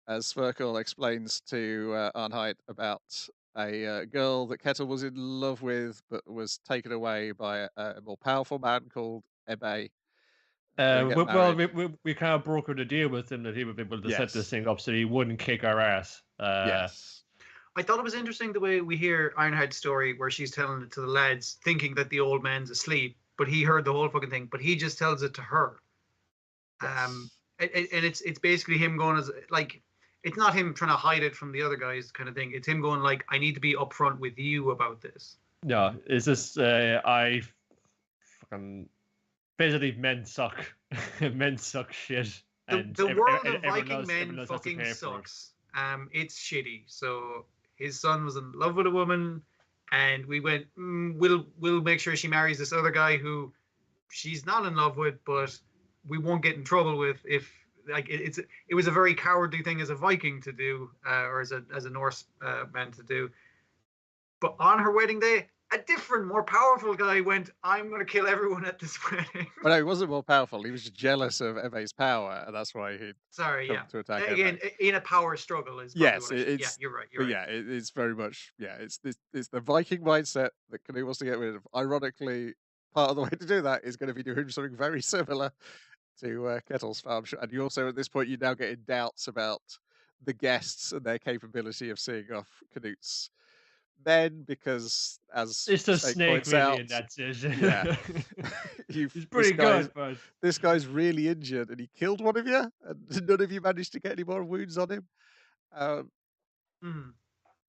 Sverkel explains to Arnheit about a girl that Kettle was in love with, but was taken away by a more powerful man called Ebe, We kind of brokered a deal with him that he would be able to set this thing up so he wouldn't kick our ass. Yes. I thought it was interesting the way we hear Ironheart's story where she's telling it to the lads, thinking that the old man's asleep, but he heard the whole fucking thing, but he just tells it to her. Yes. And it's basically him going as like, it's not him trying to hide it from the other guys kind of thing. It's him going like, I need to be upfront with you about this. Yeah, it's just I fucking basically men suck. Men suck shit. The world of Viking men fucking sucks. It's shitty. So his son was in love with a woman, and we went, we'll make sure she marries this other guy who she's not in love with, but we won't get in trouble with if like it was a very cowardly thing as a Viking to do, or as a Norse man to do. But on her wedding day, a different, more powerful guy went, I'm going to kill everyone at this wedding. But no, he wasn't more powerful. He was just jealous of Eve's power, and that's why he come to attack again, Eve. in a power struggle is yes, yeah, you're right. You're right. Yeah, it's very much it's the Viking mindset that Canute wants to get rid of. Ironically, part of the way to do that is going to be doing something very similar to Kettle's farm. And you also, at this point, you're now getting doubts about the guests and their capability of seeing off Canute's men, because as it's a snake really, out, and that's it. Yeah, he's pretty good, but this guy's really injured, and he killed one of you, and none of you managed to get any more wounds on him.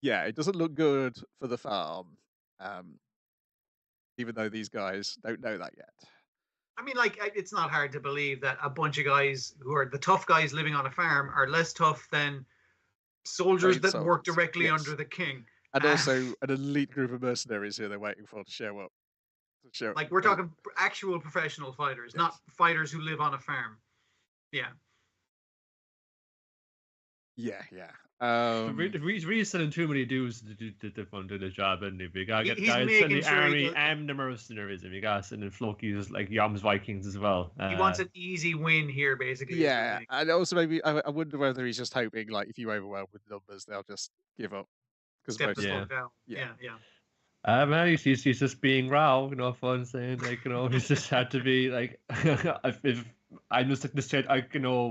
Yeah, it doesn't look good for the farm, even though these guys don't know that yet. I mean, like, it's not hard to believe that a bunch of guys who are the tough guys living on a farm are less tough than soldiers that work directly under the king. And also an elite group of mercenaries who they're waiting for to show up. Like, we're talking actual professional fighters, not fighters who live on a farm. Yeah. Yeah, yeah. He's really sending too many dudes to do the job, and you gotta get guys in the army and the mercenaries, and you gotta send in Floki's like Yom's Vikings as well. He wants an easy win here, basically. Yeah, and also maybe I wonder whether he's just hoping, like, if you overwhelm with numbers, they'll just give up. Step the fuck down. Yeah. Man, he's just being raw, fun saying, like, he's just had to be like, if I'm just like this,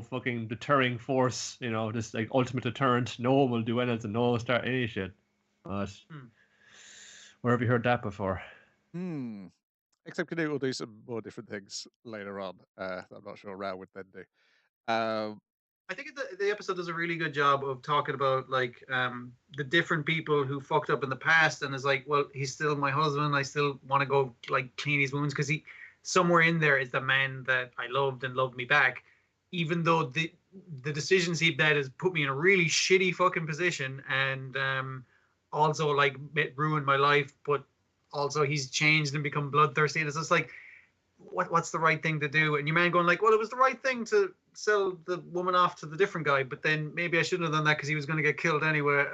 fucking deterring force, this like ultimate deterrent. No one will do anything. No one will start any shit. But where have you heard that before? Except Canute will do some more different things later on. I'm not sure Rao would then do. I think the episode does a really good job of talking about like the different people who fucked up in the past, and is like, well, he's still my husband. I still want to go like clean his wounds, because he somewhere in there is the man that I loved and loved me back, even though the decisions he made has put me in a really shitty fucking position, and also like ruined my life, but also he's changed and become bloodthirsty, and it's just like, what's the right thing to do? And your man going like, well, it was the right thing to sell the woman off to the different guy, but then maybe I shouldn't have done that because he was going to get killed anyway.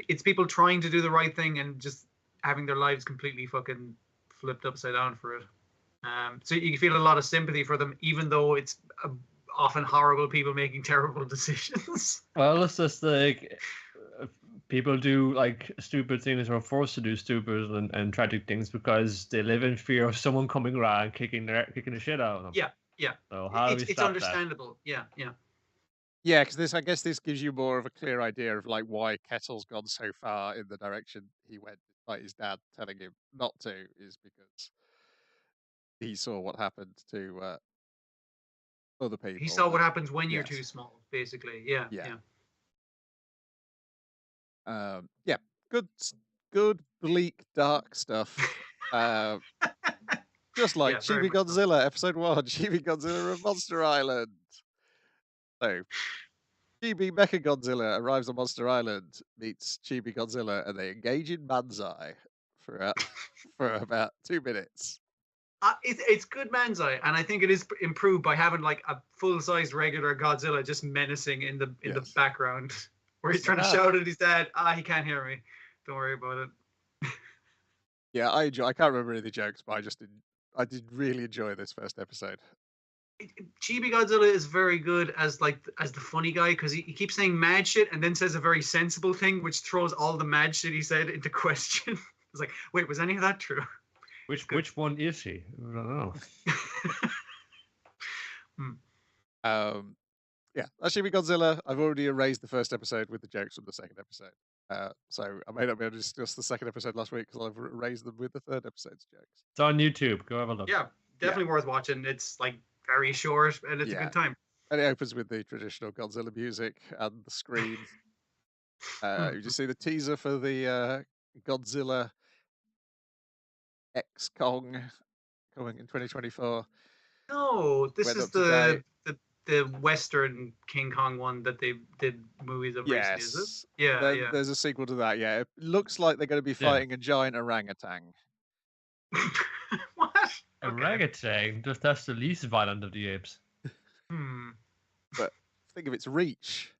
It's people trying to do the right thing and just having their lives completely fucking flipped upside down for it. So you feel a lot of sympathy for them, even though it's often horrible people making terrible decisions. Well, it's just like people do like stupid things, or are forced to do stupid and tragic things because they live in fear of someone coming around kicking the shit out of them. Yeah. So how do we stop it's understandable. That? Yeah, because I guess this gives you more of a clear idea of like why Kettle's gone so far in the direction he went, despite his dad telling him not to, is because he saw what happened to other people. He saw what happens when you're too small, basically. Yeah. Good, bleak, dark stuff. Just like Chibi Godzilla, episode 1, Chibi Godzilla of Monster Island. So, Chibi Mecha Godzilla arrives on Monster Island, meets Chibi Godzilla, and they engage in manzai for about 2 minutes. It's good manzai, and I think it is improved by having like a full-sized regular Godzilla just menacing in the background, where he's trying to shout at his dad. He can't hear me. Don't worry about it. Yeah, I can't remember any of the jokes, but I did really enjoy this first episode. Chibi Godzilla is very good as the funny guy, because he keeps saying mad shit and then says a very sensible thing, which throws all the mad shit he said into question. It's like, wait, was any of that true? Which one is he? I don't know. Yeah, Chibi Godzilla. I've already erased the first episode with the jokes from the second episode. So I may not be able to discuss the second episode last week because I've erased them with the third episode's jokes. It's on YouTube. Go have a look. Yeah, definitely worth watching. It's like very short and it's a good time. And it opens with the traditional Godzilla music and the scream. You just see the teaser for the Godzilla X Kong coming in 2024. No, this is the Western King Kong one that they did movies of recently, is it? Yeah, There's a sequel to that, yeah. It looks like they're going to be fighting a giant orangutan. What? Orangutan? That's the least violent of the apes. But think of its reach.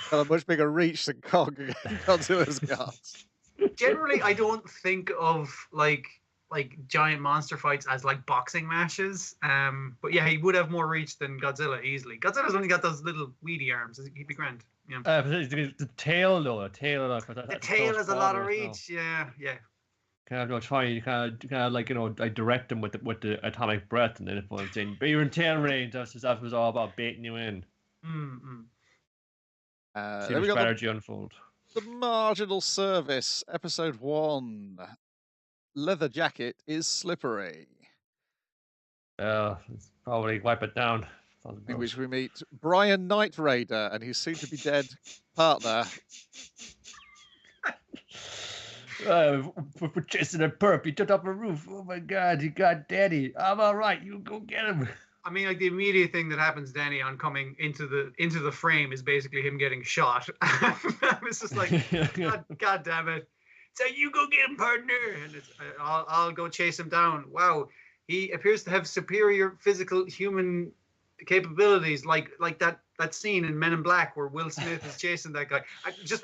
Got a much bigger reach than Godzilla's got. Generally, I don't think of like giant monster fights as like boxing matches. But yeah, he would have more reach than Godzilla easily. Godzilla's only got those little weedy arms. He'd be grand. Yeah. The tail though, the tail has a lot of reach. Yeah. Kind of try, kind of like I direct them with the atomic breath, and then if I'm saying, but you're in tail range. That was all about baiting you in. See the strategy unfold. The Marginal Service, episode 1. Leather jacket is slippery. It's probably wipe it down. In which we meet Brian Knight Raider and his soon-to-be-dead partner. We're chasing a perp. He took up a roof. Oh my God, he got Daddy. I'm all right. You go get him. I mean, like the immediate thing that happens, Danny, on coming into the frame is basically him getting shot. It's just like, God damn it! So you go get him, partner, and I'll go chase him down. Wow, he appears to have superior physical human capabilities, like that scene in Men in Black where Will Smith is chasing that guy. Just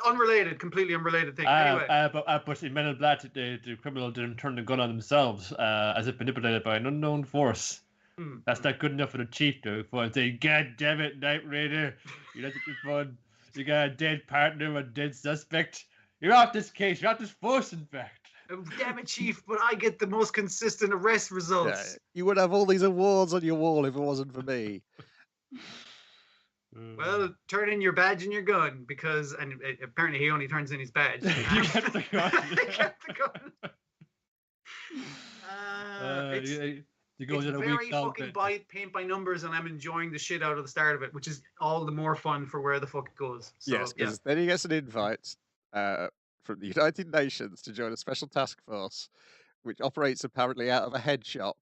completely unrelated thing. Anyway, but in Men in Black, the criminal didn't turn the gun on themselves, as if manipulated by an unknown force. That's not good enough for the chief, though. For saying, God damn it, Night Raider, you let it be fun. You got a dead partner, a dead suspect. You're off this case. You're off this force, in fact. Damn it, Chief, but I get the most consistent arrest results. Yeah, you would have all these awards on your wall if it wasn't for me. Well, turn in your badge and your gun, because apparently he only turns in his badge. You kept the gun. I kept the gun. It's very fucking paint by numbers, and I'm enjoying the shit out of the start of it, which is all the more fun for where the fuck it goes. So, yes, because then he gets an invite from the United Nations to join a special task force, which operates apparently out of a head shop.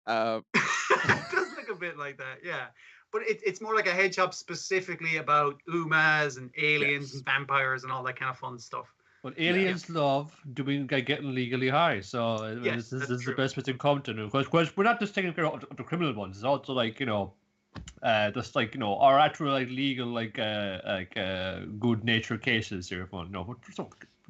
It does look a bit like that, yeah. But it's more like a head shop specifically about Umas and aliens and vampires and all that kind of fun stuff. But aliens love getting legally high, so this is the best we can come to. Because we're not just taking care of the criminal ones; it's also like just like our actual like legal good nature cases here. We're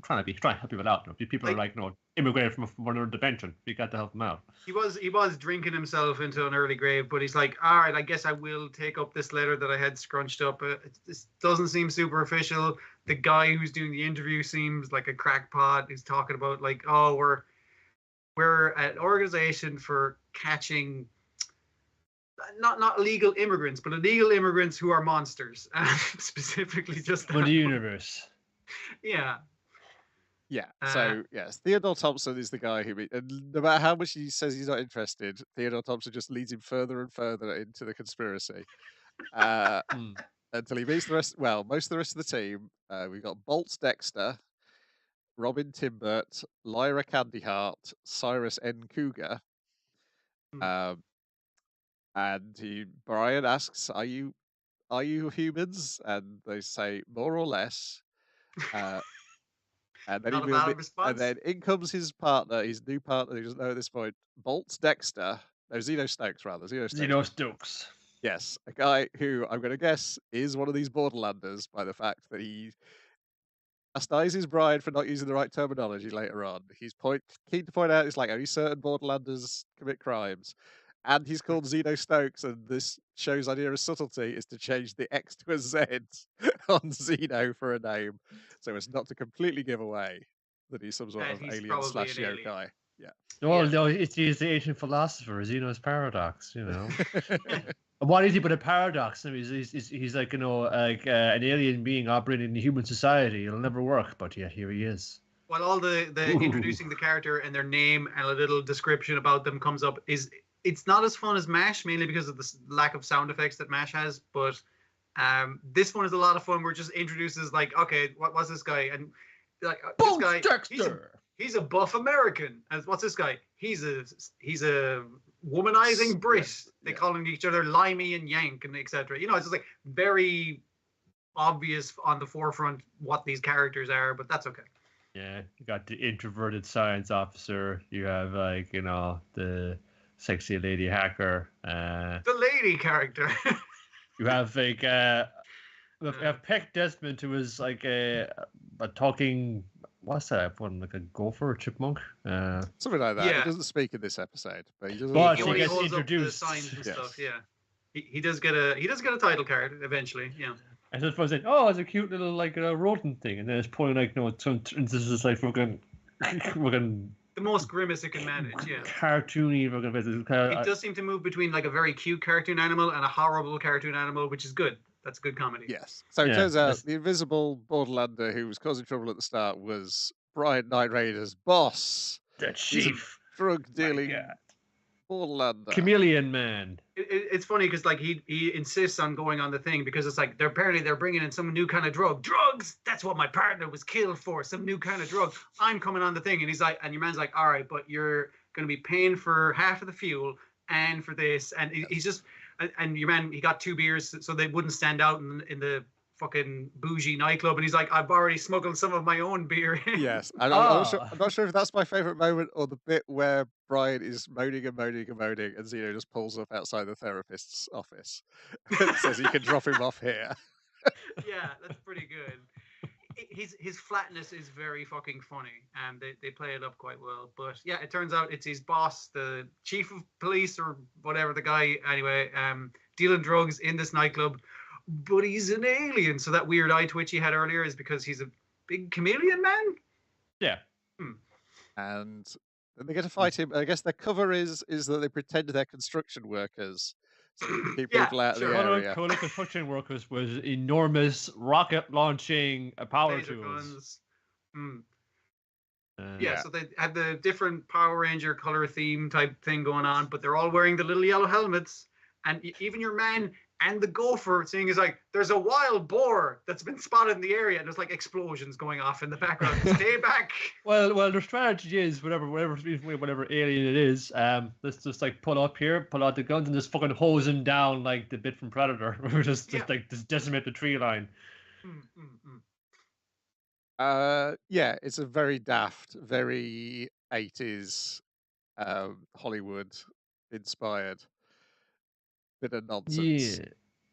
trying to help people out. People are like immigrated from another dimension. We got to help them out. He was drinking himself into an early grave, but he's like, all right, I guess I will take up this letter that I had scrunched up. This doesn't seem super official. The guy who's doing the interview seems like a crackpot. He's talking about like, oh, we're an organization for catching not illegal immigrants, but illegal immigrants who are monsters, specifically just for the universe. Yeah. Yeah. So yes, Theodore Thompson is the guy who, no matter how much he says he's not interested, Theodore Thompson just leads him further and further into the conspiracy. Until he meets most of the rest of the team. We've got Bolts Dexter, Robin Timbert, Lyra Candyheart, Cyrus N. Cougar. And Brian asks, "Are you humans?" And they say, "More or less." And then in comes his partner, his new partner, who doesn't know at this point, Bolts Dexter. No, Zeno Stokes, rather. Zeno Stokes. Yes, a guy who I'm going to guess is one of these Borderlanders by the fact that he chastises Brian for not using the right terminology later on. He's keen to point out it's like only certain Borderlanders commit crimes. And he's called Zeno Stokes, and this show's idea of subtlety is to change the X to a Z on Zeno for a name, so as not to completely give away that he's some sort of alien / Yo guy. Yeah. Well, no, it's the ancient philosopher, Zeno's paradox, you know. And what is he but a paradox? I mean, he's like, you know, like an alien being operating in human society. It'll never work, but yet here he is. While all the introducing the character and their name and a little description about them comes up, it's not as fun as MASH, mainly because of the lack of sound effects that MASH has. But this one is a lot of fun. Where it just introduces like, okay, what's this guy? And like this guy, he's a buff American. And what's this guy? He's a womanizing Brit. They calling each other Limey and Yank and etc. You know, it's just like very obvious on the forefront what these characters are, but that's okay. Yeah, you got the introverted science officer. You have like, you know, the sexy lady hacker. The lady character. You have like you have Peck Desmond, who is like a talking. What's that one? Like a gopher or chipmunk? Something like that. He doesn't speak in this episode, but he doesn't. But he gets holds introduced. Up the signs and stuff. Yeah, he does get a title card eventually. Yeah. I just was like, oh, it's a cute little like rodent thing, and then it's pulling like this is like fucking the most grimace it can manage. Yeah. Cartoony. It does seem to move between like a very cute cartoon animal and a horrible cartoon animal, which is good. That's good comedy. Yes. So it turns out the invisible Borderlander who was causing trouble at the start was Brian Knight Raider's boss. The chief. Drug dealing Borderlander. Chameleon Man. It's funny because like he insists on going on the thing because it's like they're bringing in some new kind of drug. Drugs. That's what my partner was killed for. Some new kind of drug. I'm coming on the thing, and he's like, and your man's like, all right, but you're going to be paying for half of the fuel and for this, and he's just. And your man, he got 2 beers so they wouldn't stand out in the fucking bougie nightclub. And he's like, I've already smuggled some of my own beer. Yes. I'm not sure if that's my favourite moment or the bit where Brian is moaning and Zeno just pulls up outside the therapist's office and says he can drop him off here. Yeah, that's pretty good. His flatness is very fucking funny, and they play it up quite well. But yeah, it turns out it's his boss, the chief of police or whatever, the guy anyway, dealing drugs in this nightclub. But he's an alien, so that weird eye twitch he had earlier is because he's a big chameleon man. Yeah. And then they get to fight him. I guess their cover is that they pretend they're construction workers. So they can keep people out of the area. One of the construction workers was enormous rocket launching power tools. So they had the different Power Ranger color theme type thing going on, but they're all wearing the little yellow helmets. And even your man and the gopher saying is like, there's a wild boar that's been spotted in the area, and there's like explosions going off in the background. Stay back. Well, their strategy is whatever alien it is. Let's just like pull out the guns and just fucking hose him down like the bit from Predator. We're just decimate the tree line. Yeah, it's a very daft, very 80s Hollywood inspired bit of nonsense. Yeah.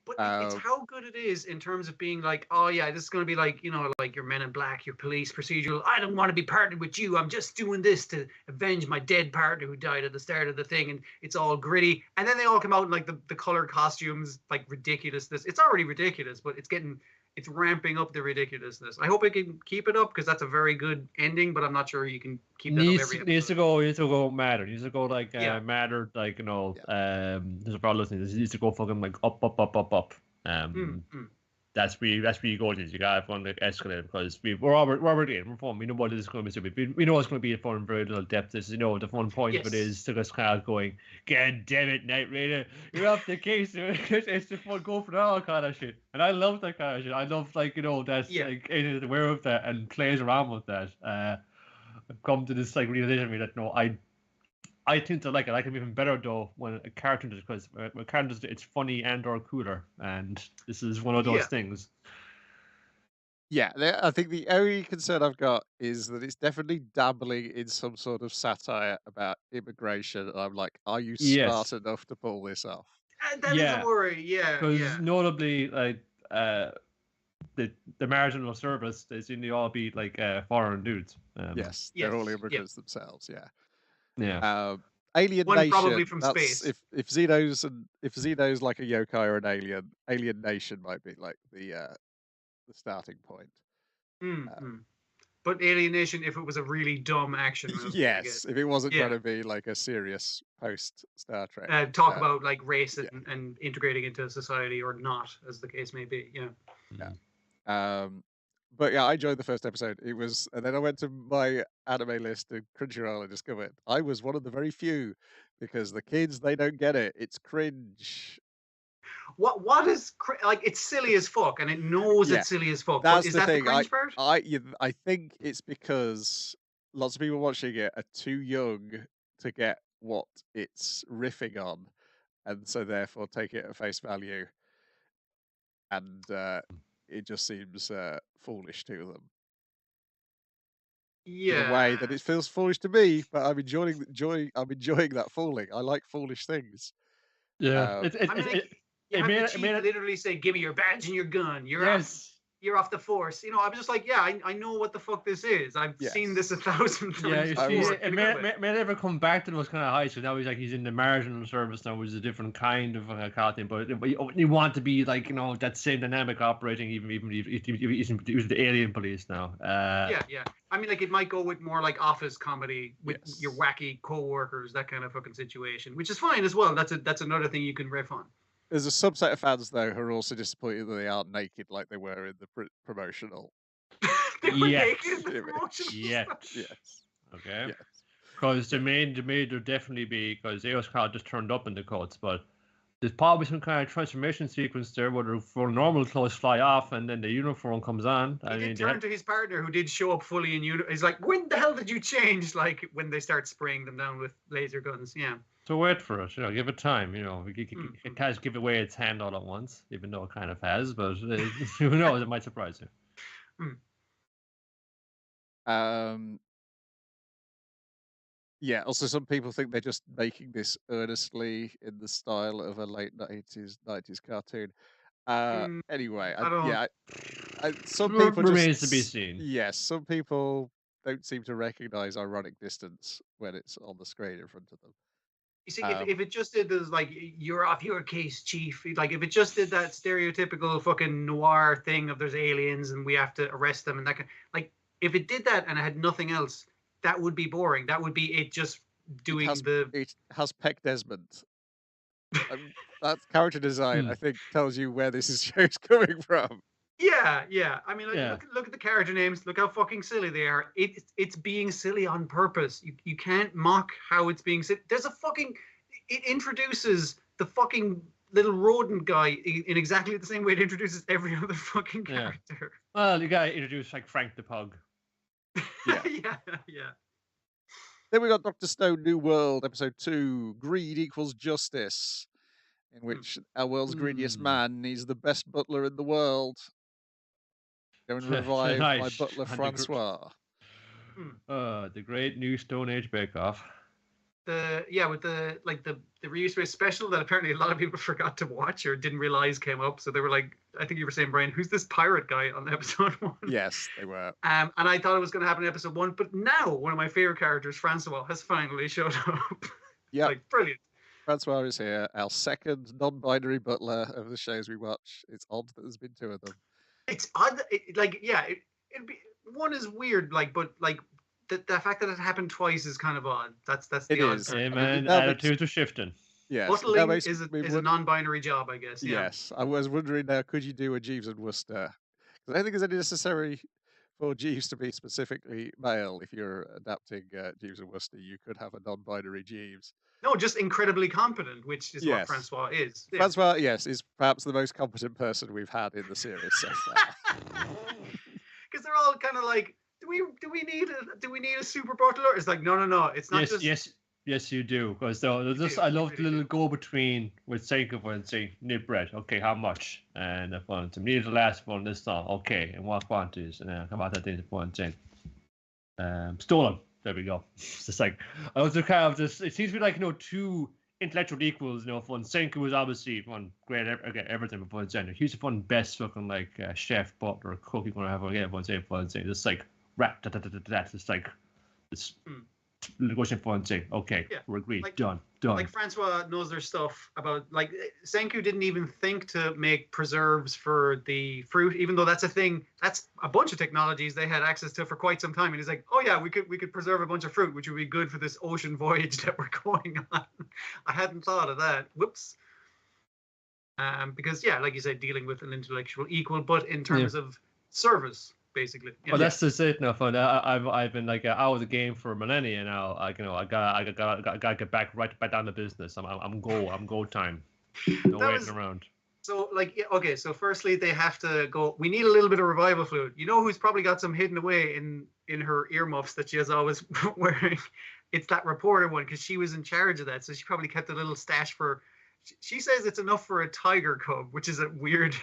But it's how good it is in terms of being like, oh yeah, this is going to be like, you know, like your Men in Black, your police procedural. I don't want to be partnered with you. I'm just doing this to avenge my dead partner who died at the start of the thing. And it's all gritty. And then they all come out in like the color costumes, like ridiculousness. It's already ridiculous, but it's ramping up the ridiculousness. I hope it can keep it up because that's a very good ending, but I'm not sure you can keep that up every episode. Needs to go Matter. Needs to go like Matter, like, you know, there's a problem listening. This needs to go fucking like up. That's where you go to. You gotta fun like escalate because we're already in. We're fun. We know what is going to be. We know it's going to be fun and very little depth. This, you know, the fun point of it is to just kind of going, God damn it, Knight Raider, you're off the case. It's the fun, go for all kind of shit. And I love that kind of shit. I love, like, you know, that's like aware of that and plays around with that. I've come to this like realization that no, I think to like it. I can be even better though when a cartoon does, because when cartoon does it's funny and or cooler, and this is one of those things. Yeah, I think the only concern I've got is that it's definitely dabbling in some sort of satire about immigration. And I'm like, are you smart enough to pull this off? That is a worry. Because notably, like the marginal service, they all be like foreign dudes. Yes, they're all immigrants themselves. Yeah. Yeah. Alien One Nation. probably from space. If Xeno's like a yokai or an alien, Alien Nation might be like the starting point. But Alienation, if it was a really dumb action movie. Yes, if it wasn't trying to be like a serious post Star Trek. Talk about like race and integrating into society or not, as the case may be. Yeah. But yeah, I enjoyed the first episode. It was, and then I went to my anime list in Crunchyroll and discovered I was one of the very few because the kids, they don't get it. It's cringe. What is like? It's silly as fuck, and it knows it's silly as fuck. That's is the that thing. the cringe part? I think it's because lots of people watching it are too young to get what it's riffing on, and so therefore take it at face value, and it just seems foolish to them. Yeah. In a way that it feels foolish to me, but I'm enjoying that fooling. I like foolish things. Yeah. You have the chief literally say, "Give me your badge and your gun. You're off the force." You know, I was just like, yeah, I know what the fuck this is. I've seen this 1,000 times. Yeah, you see, it may never come back to those kind of heights. So now he's in the marginal service now, which is a different kind of thing. But you want to be like, you know, that same dynamic operating, even if he's the alien police now. Yeah. I mean, like, it might go with more like office comedy with your wacky co-workers, that kind of fucking situation, which is fine as well. That's another thing you can riff on. There's a subset of fans, though, who are also disappointed that they aren't naked like they were in the promotional. They were naked in the promotional. Yes. Okay. Because there definitely be, because Eos Cloud just turned up in the cuts, but there's probably some kind of transformation sequence there where the normal clothes fly off and then the uniform comes on. He did turn to his partner, who did show up fully in uniform. He's like, "When the hell did you change?" Like when they start spraying them down with laser guns. Yeah. So wait for it, give it time. It can't give away its hand all at once, even though it kind of has. But who knows? It might surprise you. Yeah. Also, some people think they're just making this earnestly in the style of a late 90s cartoon. Anyway, some people remains to be seen. Yes, some people don't seem to recognize ironic distance when it's on the screen in front of them. You see, if it just did this, like, "You're off your case, chief," like if it just did that stereotypical fucking noir thing of there's aliens and we have to arrest them and that kind, like if it did that and it had nothing else, that would be boring. That would be it just doing it has Peck Desmond. That character design, I think, tells you where this show's coming from. Yeah. I mean, look at the character names. Look how fucking silly they are. It's being silly on purpose. You can't mock how it's being silly. There's a fucking... It introduces the fucking little rodent guy in exactly the same way it introduces every other fucking character. Well, you gotta introduce, like, Frank the Pug. Yeah. Then we got Dr. Stone New World, Episode 2, Greed Equals Justice, in which our world's greediest man needs the best butler in the world. Go and revive my butler, Francois. The great new Stone Age Bake-Off. With the reuse special that apparently a lot of people forgot to watch or didn't realize came up. So they were like, I think you were saying, Brian, who's this pirate guy on episode 1? Yes, they were. And I thought it was going to happen in episode 1, but now one of my favorite characters, Francois, has finally showed up. Yeah, like brilliant. Francois is here, our second non-binary butler of the shows we watch. It's odd that there's been 2 of them. It's odd. It'd be, one is weird, but the fact that it happened twice is kind of odd. That's the odd. Yeah, man, attitudes are shifting. Yes, butling is a non-binary job, I guess. Yeah. Yes, I was wondering now, could you do a Jeeves and Wooster? Because I don't think there's any necessary for Jeeves to be specifically male. If you're adapting Jeeves and Wooster, you could have a non-binary Jeeves. No, just incredibly competent, which is what Francois is. Yeah. Francois, yes, is perhaps the most competent person we've had in the series so far. Because they're all kind of like, do we need a super butler? It's like, no, it's not Yes, you do. Because I love the little go-between with Senko and say, "Need bread, okay, how much?" And the fun to need the last one this time, okay, and what quantities? And how about that thing? One thing, stolen. There we go. It's just like I was kind of just. It seems to be like 2 intellectual equals. Fun. Senko was obviously one great everything before Zen. He's the fun best fucking like chef, butler, cook. You're gonna have again. One say fun. Just like rat. It's like this negotiating for and saying, okay, we're agreed, done. Like Francois knows their stuff about, like, Senku didn't even think to make preserves for the fruit, even though that's a thing. That's a bunch of technologies they had access to for quite some time. And he's like, oh yeah, we could preserve a bunch of fruit, which would be good for this ocean voyage that we're going on. I hadn't thought of that. Whoops. Because like you said, dealing with an intellectual equal, but in terms of service, basically. Well, that's just it now. Fun. I've been like out of the game for millennia now. I gotta get back down to business. I'm go time. No waiting around. So okay. So firstly, they have to go. We need a little bit of revival fluid. You know who's probably got some hidden away in her earmuffs that she is always wearing? It's that reporter one, because she was in charge of that. So she probably kept a little stash for. She says it's enough for a tiger cub, which is a weird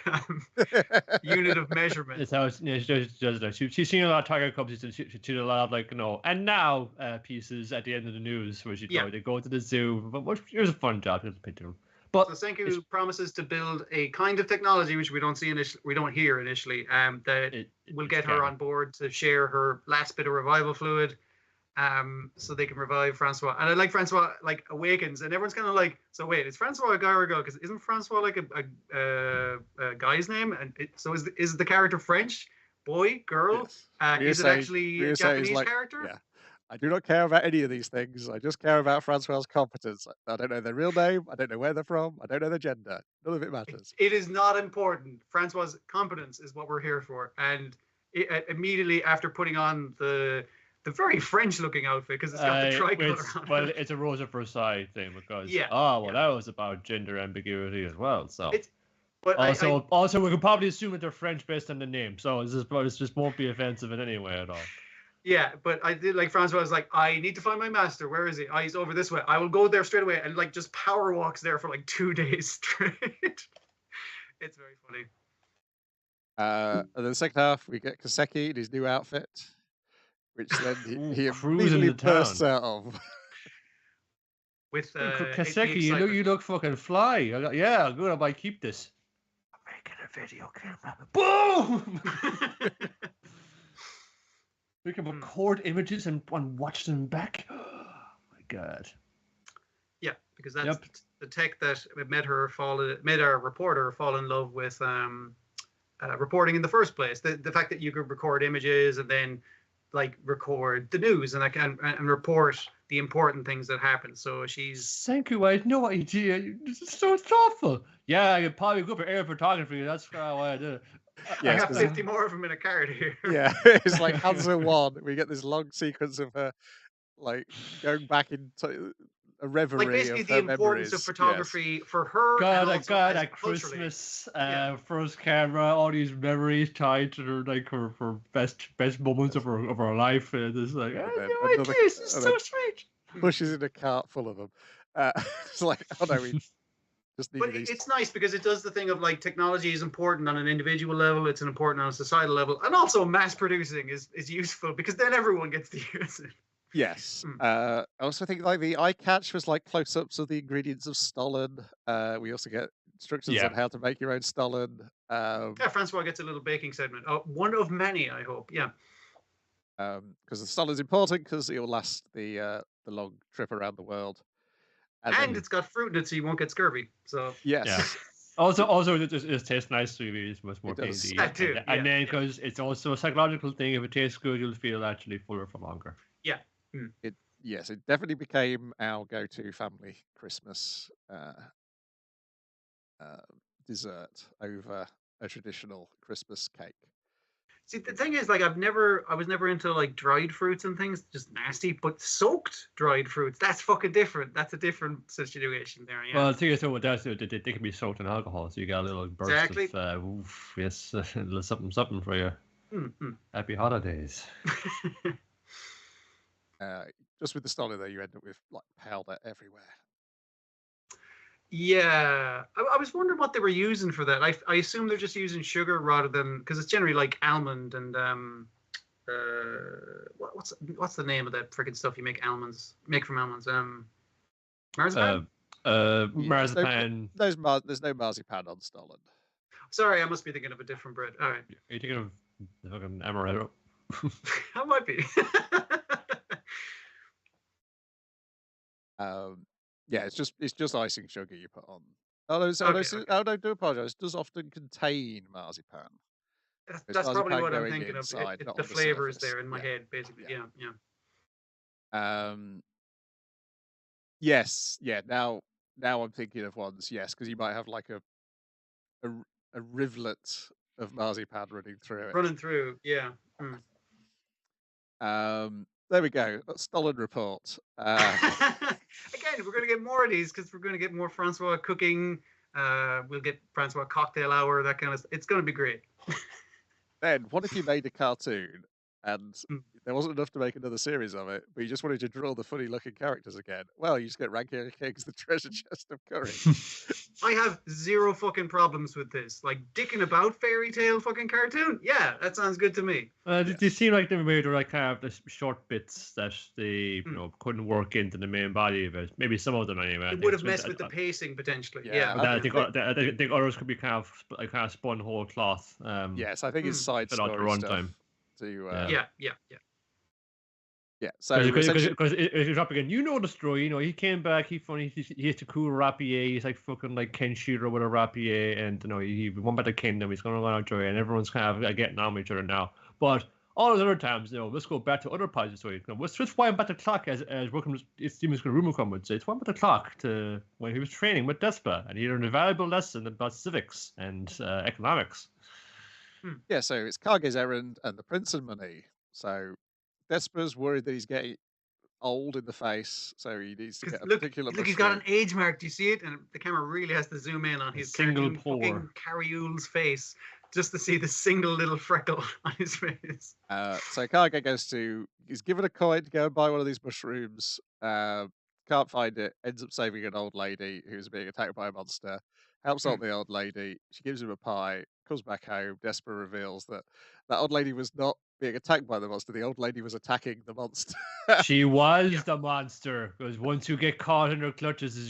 unit of measurement. It's how she does that. She's seen a lot of tiger cubs. She's seen a lot of and now pieces at the end of the news where they go to the zoo. But it was a fun job. But so Senku promises to build a kind of technology which we don't see we don't hear initially. That will get her on board to share her last bit of revival fluid. So they can revive Francois. And I like Francois awakens, and everyone's kind of like, so wait, is Francois a guy or a girl? Because isn't Francois like a guy's name? And so is the character French? Boy, girl? Yes. Is it actually a Japanese character? Yeah. I do not care about any of these things. I just care about Francois's competence. I don't know their real name. I don't know where they're from. I don't know their gender. None of it matters. It is not important. Francois's competence is what we're here for. And immediately after putting on the very French-looking outfit, because it's got the tricolor on it. Well, it's a Rosa Versailles thing, because that was about gender ambiguity as well. So also we could probably assume that they're French based on the name, so this just won't be offensive in any way at all. Yeah, but I did like Francois was like, I need to find my master. Where is he? Oh, he's over this way. I will go there straight away, and just power walks there for 2 days straight. It's very funny. And then the second half, we get Kaseki in his new outfit, which then he immediately bursts out of. With Kaseki, you look fucking fly. Yeah, good. I might keep this. I'm making a video camera. Boom! We can record images and watch them back. Oh my god. Yeah, because that's the tech that made our reporter fall in love with reporting in the first place. The fact that you could record images and then record the news and and report the important things that happen. So she's Senku, I had no idea. It's so thoughtful. Yeah, I could probably go for air photography. That's why I did it. I got 50 more of them in a card here. Yeah, it's like Hanzawa 1. We get this long sequence of her going back into a reverie. Basically of the importance of photography for her. God, at Christmas, first camera, all these memories tied to her her best moments of her life. And it's like, this is so sweet. Pushes in a cart full of them. It's like, oh no, we just need these. It's nice because it does the thing of technology is important on an individual level, it's important on a societal level, and also mass producing is useful because then everyone gets to use it. Yes. I also think the eye catch was close-ups of the ingredients of Stollen. We also get instructions on how to make your own Stollen. Francois gets a little baking segment. One of many, I hope. Yeah. Because the Stollen's important because it will last the long trip around the world. And it's got fruit in it, so you won't get scurvy. So yes. Yeah. Also, it tastes nice, so it's much more tasty. And then because it's also a psychological thing, if it tastes good, you'll feel actually fuller for longer. Yeah. It definitely became our go-to family Christmas dessert over a traditional Christmas cake. See, the thing is, I was never into dried fruits and things, just nasty. But soaked dried fruits, that's fucking different. That's a different situation there. Yeah. Well, the thing is, what does they can be soaked in alcohol, so you get a little burst of a little something for you. Mm-hmm. Happy holidays. Just with the Stollen, though, you end up with powder everywhere. Yeah, I was wondering what they were using for that. I assume they're just using sugar rather than, because it's generally almond and what's the name of that freaking stuff you make from almonds? Marzipan. Marzipan. There's no marzipan on Stollen. Sorry, I must be thinking of a different bread. All right. Are you thinking of the fucking amaretto? I might be. Yeah, it's just icing sugar you put on. Although, Okay. I do apologize. It does often contain marzipan. That's probably Marzipan what I'm going thinking of. inside, not The on the flavor is surface. there in my head, basically. Yeah. Yeah. Yes, yeah. Now I'm thinking of ones. Yes, because you might have like a a rivulet of marzipan running through it. Running through, yeah. There we go. Stolen report. Again, we're going to get more of these because we're going to get more Francois cooking. We'll get Francois cocktail hour, that kind of stuff. It's going to be great. Then, what if you made a cartoon and Mm. there wasn't enough to make another series of it, but you just wanted to draw the funny-looking characters again? Well, you just get Ranking King's The Treasure Chest of Curry. I have zero fucking problems with this. Like, dicking about fairy tale fucking cartoon? Yeah, that sounds good to me. They seem like they made like kind of the short bits that they couldn't work into the main body of it. Maybe some of them anyway. It would have messed with the pacing potentially. Yeah. But I think others could be kind of spun whole cloth. Yes, I think it's side story stuff. Yeah. So because if you're up again, you know the story. He came back. He has to cool rapier. He's like fucking like Ken Shooter with a rapier, and he won by the kingdom. He's going to go out joy, and everyone's kind of getting on with each other now. But all those other times, let's go back to other parts of the story. Let's wind back the clock as Steven's Rumacom would say. It's wind back the clock to when he was training with Despa, and he learned a valuable lesson about civics and economics. Yeah, so it's Kage's errand and the prince and money. So Despa's worried that he's getting old in the face, so he needs to get a particular mushroom. Look, he's got an age mark. Do you see it? And the camera really has to zoom in on his single pore Carriole's face just to see the single little freckle on his face. So Kage he's given a coin to go and buy one of these mushrooms. Can't find it. Ends up saving an old lady who's being attacked by a monster. Helps out the old lady. She gives him a pie. Comes back home. Despa reveals that old lady was not being attacked by the monster. The old lady was attacking the monster. She was the monster, because once you get caught in her clutches, it's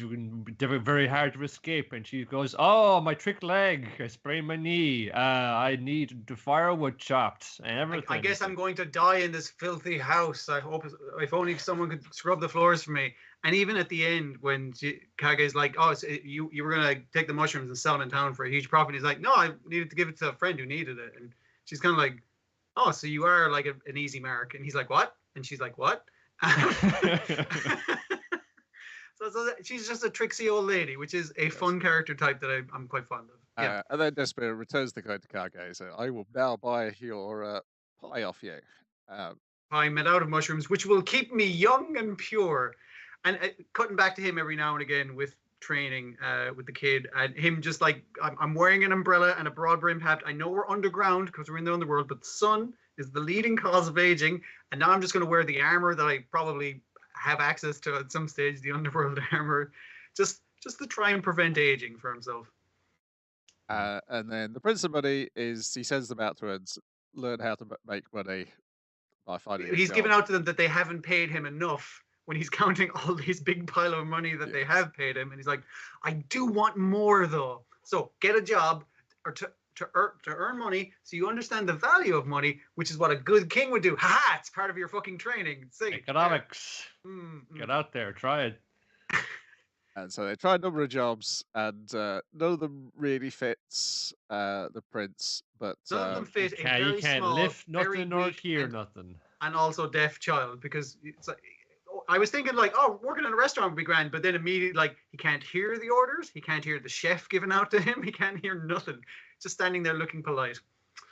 very hard to escape. And she goes, "Oh, my trick leg! I sprained my knee. I need the firewood chopped and everything." I guess I'm going to die in this filthy house. I hope if only someone could scrub the floors for me. And even at the end, when Kage's like, "Oh, so you were gonna take the mushrooms and sell them in town for a huge profit," he's like, "No, I needed to give it to a friend who needed it." And she's kind of like, "Oh, so you are like an easy mark?" And he's like, "What?" And she's like, "What?" so she's just a tricksy old lady, which is a fun character type that I'm quite fond of. Yeah. And then Despa returns the coin to Kage, so I will now buy your pie off you. Pie made out of mushrooms, which will keep me young and pure. And cutting back to him every now and again with training with the kid, and him just like, I'm wearing an umbrella and a broad brimmed hat. I know we're underground because we're in the underworld, but the sun is the leading cause of aging, and now I'm just going to wear the armor that I probably have access to at some stage, the underworld armor, just to try and prevent aging for himself. And then the prince of money he sends them out to learn how to make money by finding. He's given out to them that they haven't paid him enough. When he's counting all these big pile of money that they have paid him, and he's like, "I do want more though. So get a job or to earn money, so you understand the value of money, which is what a good king would do. Ha! It's part of your fucking training. See, economics. Get out there, try it." And so they try a number of jobs, and none of them really fits the prince. But none of them fit a very you can't small, lift nothing very nor weak hear nothing, and also deaf child, because it's like, I was thinking like, oh, working in a restaurant would be grand, but then immediately like he can't hear the orders, he can't hear the chef giving out to him, he can't hear nothing, just standing there looking polite.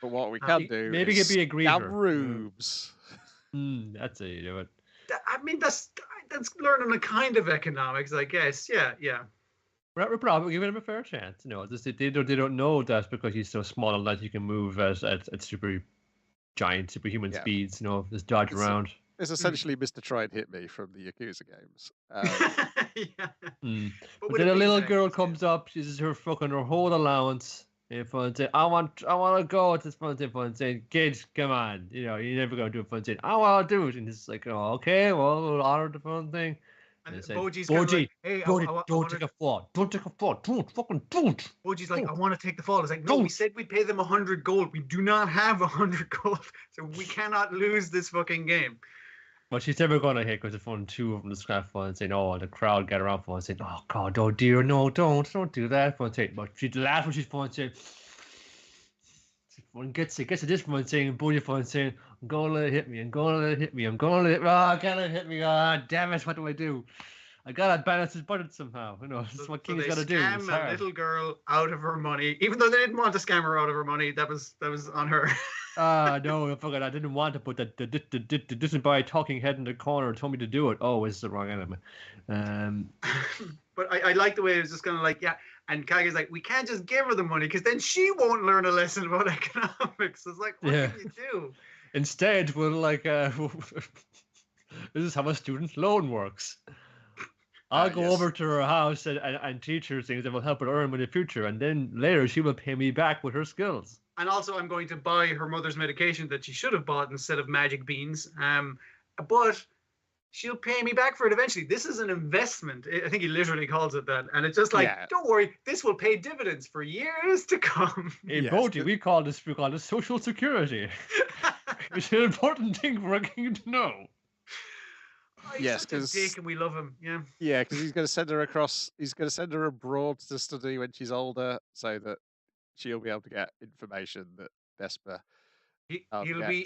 But what we can do maybe is he'd be a griever. Rubes. That's how you do it. I mean, that's learning a kind of economics, I guess. Yeah. We're probably giving him a fair chance. They don't know that because he's so small that he can move at superhuman speeds. Just dodge around. It's essentially Mr. Try and Hit Me from the Yakuza games. But then a little girl comes up. She's her whole allowance. And fun saying, I want to go to this fun saying, "Kids, come on, you're never gonna do a fun saying. I want to do it." And it's like, "Oh, okay, well, we'll honor the fun thing." And Boji's like, "Hey, don't take a fall. Don't take a fall. Don't fucking don't." Boji's like, "I want to take the fall." It's like, "No, we said we'd pay them 100 gold. We do not have 100 gold, so we cannot lose this fucking game." But she's never going to hit because it's one, two of them just kind of fun and saying, oh, the crowd get around for and saying, oh, God, oh, dear, no, don't do that. But she'd laugh when she's fun saying, when gets to this one saying, Buddy fun saying, I'm going to let it hit me, I'm going to let it hit me, I'm going to let it, I can't let it hit me, damn it, what do I do? I gotta balance his budget somehow. You know, this is what King's gotta do. Scam a little girl out of her money, even though they didn't want to scam her out of her money. That was on her. No, I forgot. I didn't want to put that. Didn't buy a talking head in the corner told me to do it. Oh, it's the wrong enemy. But I like the way it was just kind of like, yeah. And Kage's like, we can't just give her the money because then she won't learn a lesson about economics. It's like, what can you do? Instead, we'll like, this is how a student loan works. I'll go over to her house and teach her things that will help her earn in the future. And then later she will pay me back with her skills. And also I'm going to buy her mother's medication that she should have bought instead of magic beans. But she'll pay me back for it eventually. This is an investment. I think he literally calls it that. And it's just like, don't worry, this will pay dividends for years to come. In BIRDIE, we call this social security. It's an important thing for a king to know. Yes, because dick and we love him. Yeah, because he's going to send her across. He's going to send her abroad to study when she's older, so that she'll be able to get information that Vesper.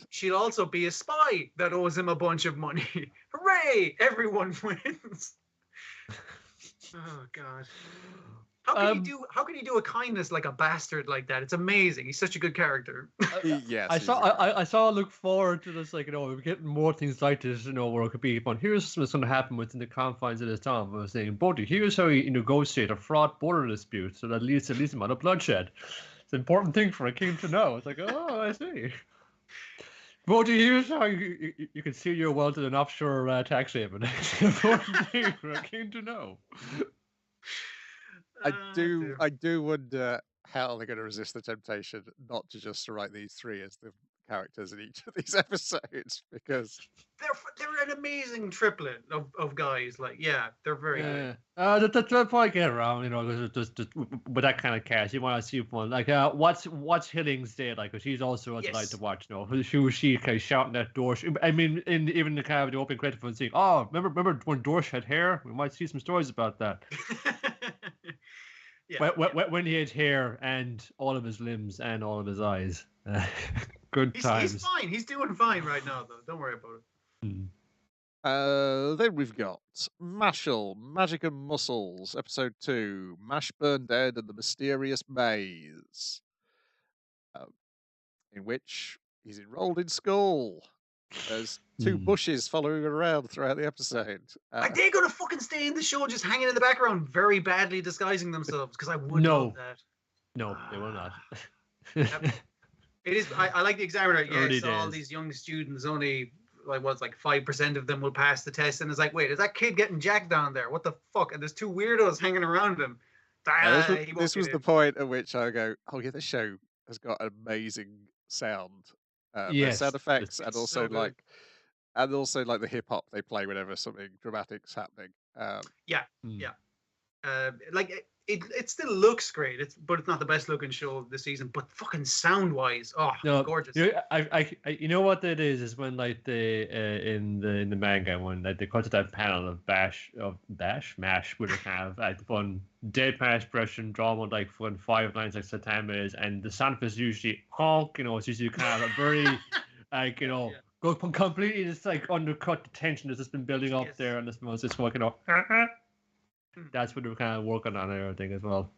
She'll also be a spy that owes him a bunch of money. Hooray! Everyone wins. Oh God. How can he do a kindness like a bastard like that? It's amazing. He's such a good character. Yes. I saw look forward to this, like, you know, we're getting more things like this, you know, where it could be fun. Here's what's going to happen within the confines of this town. I was saying, BIRDIE, here's how you negotiate a fraught border dispute so that leads to at least amount of bloodshed. It's an important thing for a king to know. It's like, oh, I see. BIRDIE, here's how you can seal your wealth in an offshore tax haven. It's an important thing for a king to know. I do wonder how they're going to resist the temptation not to just write these three as the characters in each of these episodes, because they're an amazing triplet of guys. Like, they're very good. They'll probably get around, you know, just with that kind of cast. You want to see one like what's Hilling's day like? Because she's also a delight to watch. You know, who was she kind of shouting at Dorsch? I mean, even the kind of the open credit for saying, "Oh, remember when Dorsch had hair? We might see some stories about that." When he had hair and all of his limbs and all of his eyes. Good times. He's fine. He's doing fine right now, though. Don't worry about it. Then we've got MASHLE, Magic and Muscles, Episode 2, Burnedead and the Mysterious Maze, in which he's enrolled in school. There's two bushes following around throughout the episode. Are they going to fucking stay in the show just hanging in the background, very badly disguising themselves? Because I would love that. No, they will not. It is. I like the examiner. Yes, all these young students, only like 5% of them will pass the test, and it's like, wait, is that kid getting jacked down there? What the fuck? And there's two weirdos hanging around him. This was the point at which I go, oh yeah, this show has got amazing sound. Sound effects, and also like the hip hop they play whenever something dramatic's happening. Like it still looks great. But it's not the best looking show this season. But fucking sound wise, gorgeous. You know what that is when like in the manga when like they cut to that panel of MASH would have like fun deadpan expression drawn on like 5 lines like Satama is, and the sound is usually honk. You know, it's usually kind of a very like, you know. Go completely just like undercut the tension that's just been building up there, and this was just fucking up. That's what we're kind of working on and everything as well.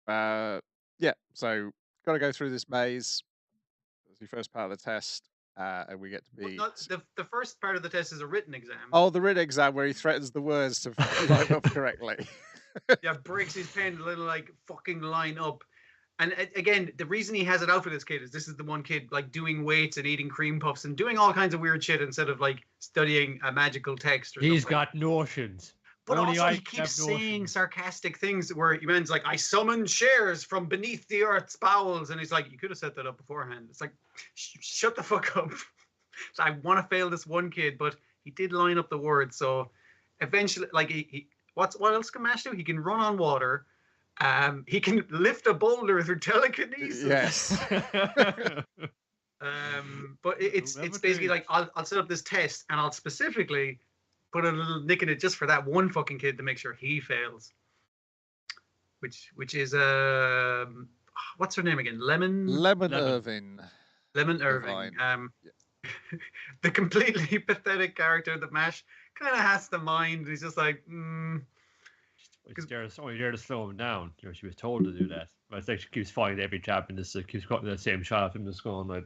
So got to go through this maze. It's the first part of the test, and we get to be. The first part of the test is a written exam. Oh, the written exam where he threatens the words to line up correctly. Breaks his pen to like fucking line up. And again, the reason he has it out for this kid is this is the one kid like doing weights and eating cream puffs and doing all kinds of weird shit instead of like studying a magical text. He's got notions. But also he keeps saying sarcastic things where he means like, I summoned shares from beneath the earth's bowels. And he's like, you could have set that up beforehand. It's like, shut the fuck up. So I want to fail this one kid, but he did line up the words. So eventually, like, what else can Mash do? He can run on water. He can lift a boulder through telekinesis. Yes. But But it's basically like I'll set up this test and I'll specifically put a little nick in it just for that one fucking kid to make sure he fails. Which is what's her name again? Lemon Irving. Lemon Irving. The completely pathetic character that MASH kind of has to mind. He's just like, It's only there to slow him down. You know, she was told to do that. But it's like she keeps fighting every chap and just keeps cutting the same shot of him just going like.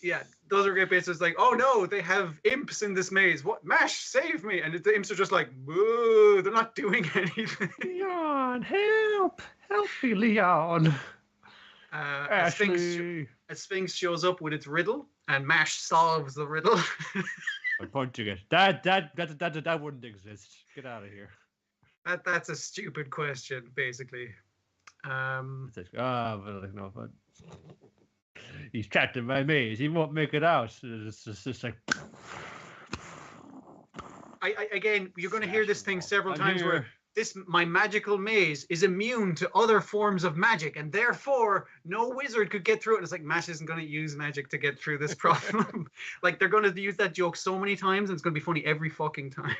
Yeah, those are great bits. It's like, oh no, they have imps in this maze. What? MASH, save me! And the imps are just like, boo, they're not doing anything. Leon, help me, Leon. A Sphinx shows up with its riddle, and MASH solves the riddle. I'm punching it. That wouldn't exist. Get out of here. That's a stupid question, basically. But he's trapped in my maze. He won't make it out. It's just like. Again, you're going to hear this thing several times where my magical maze is immune to other forms of magic, and therefore no wizard could get through it. And it's like, MASH isn't going to use magic to get through this problem. Like, they're going to use that joke so many times, and it's going to be funny every fucking time.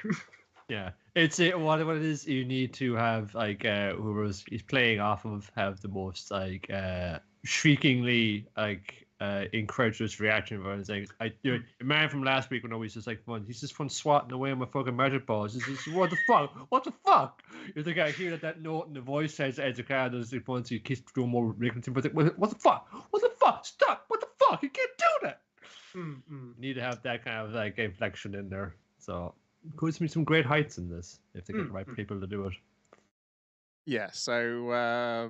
Yeah, what it is. You need to have like whoever's he's playing off of have the most like shriekingly like incredulous reaction. Like, the man from last week when I was just like, he's just fun swatting away my fucking magic balls. He's just, what the fuck? What the fuck? You think I hear that note in the voice says Ed's a card as he wants to kiss doing more ridiculous, but what the fuck? What the fuck? Stop! What the fuck? You can't do that. You need to have that kind of like inflection in there. So could be some great heights in this if they get the right people to do it. Yeah, so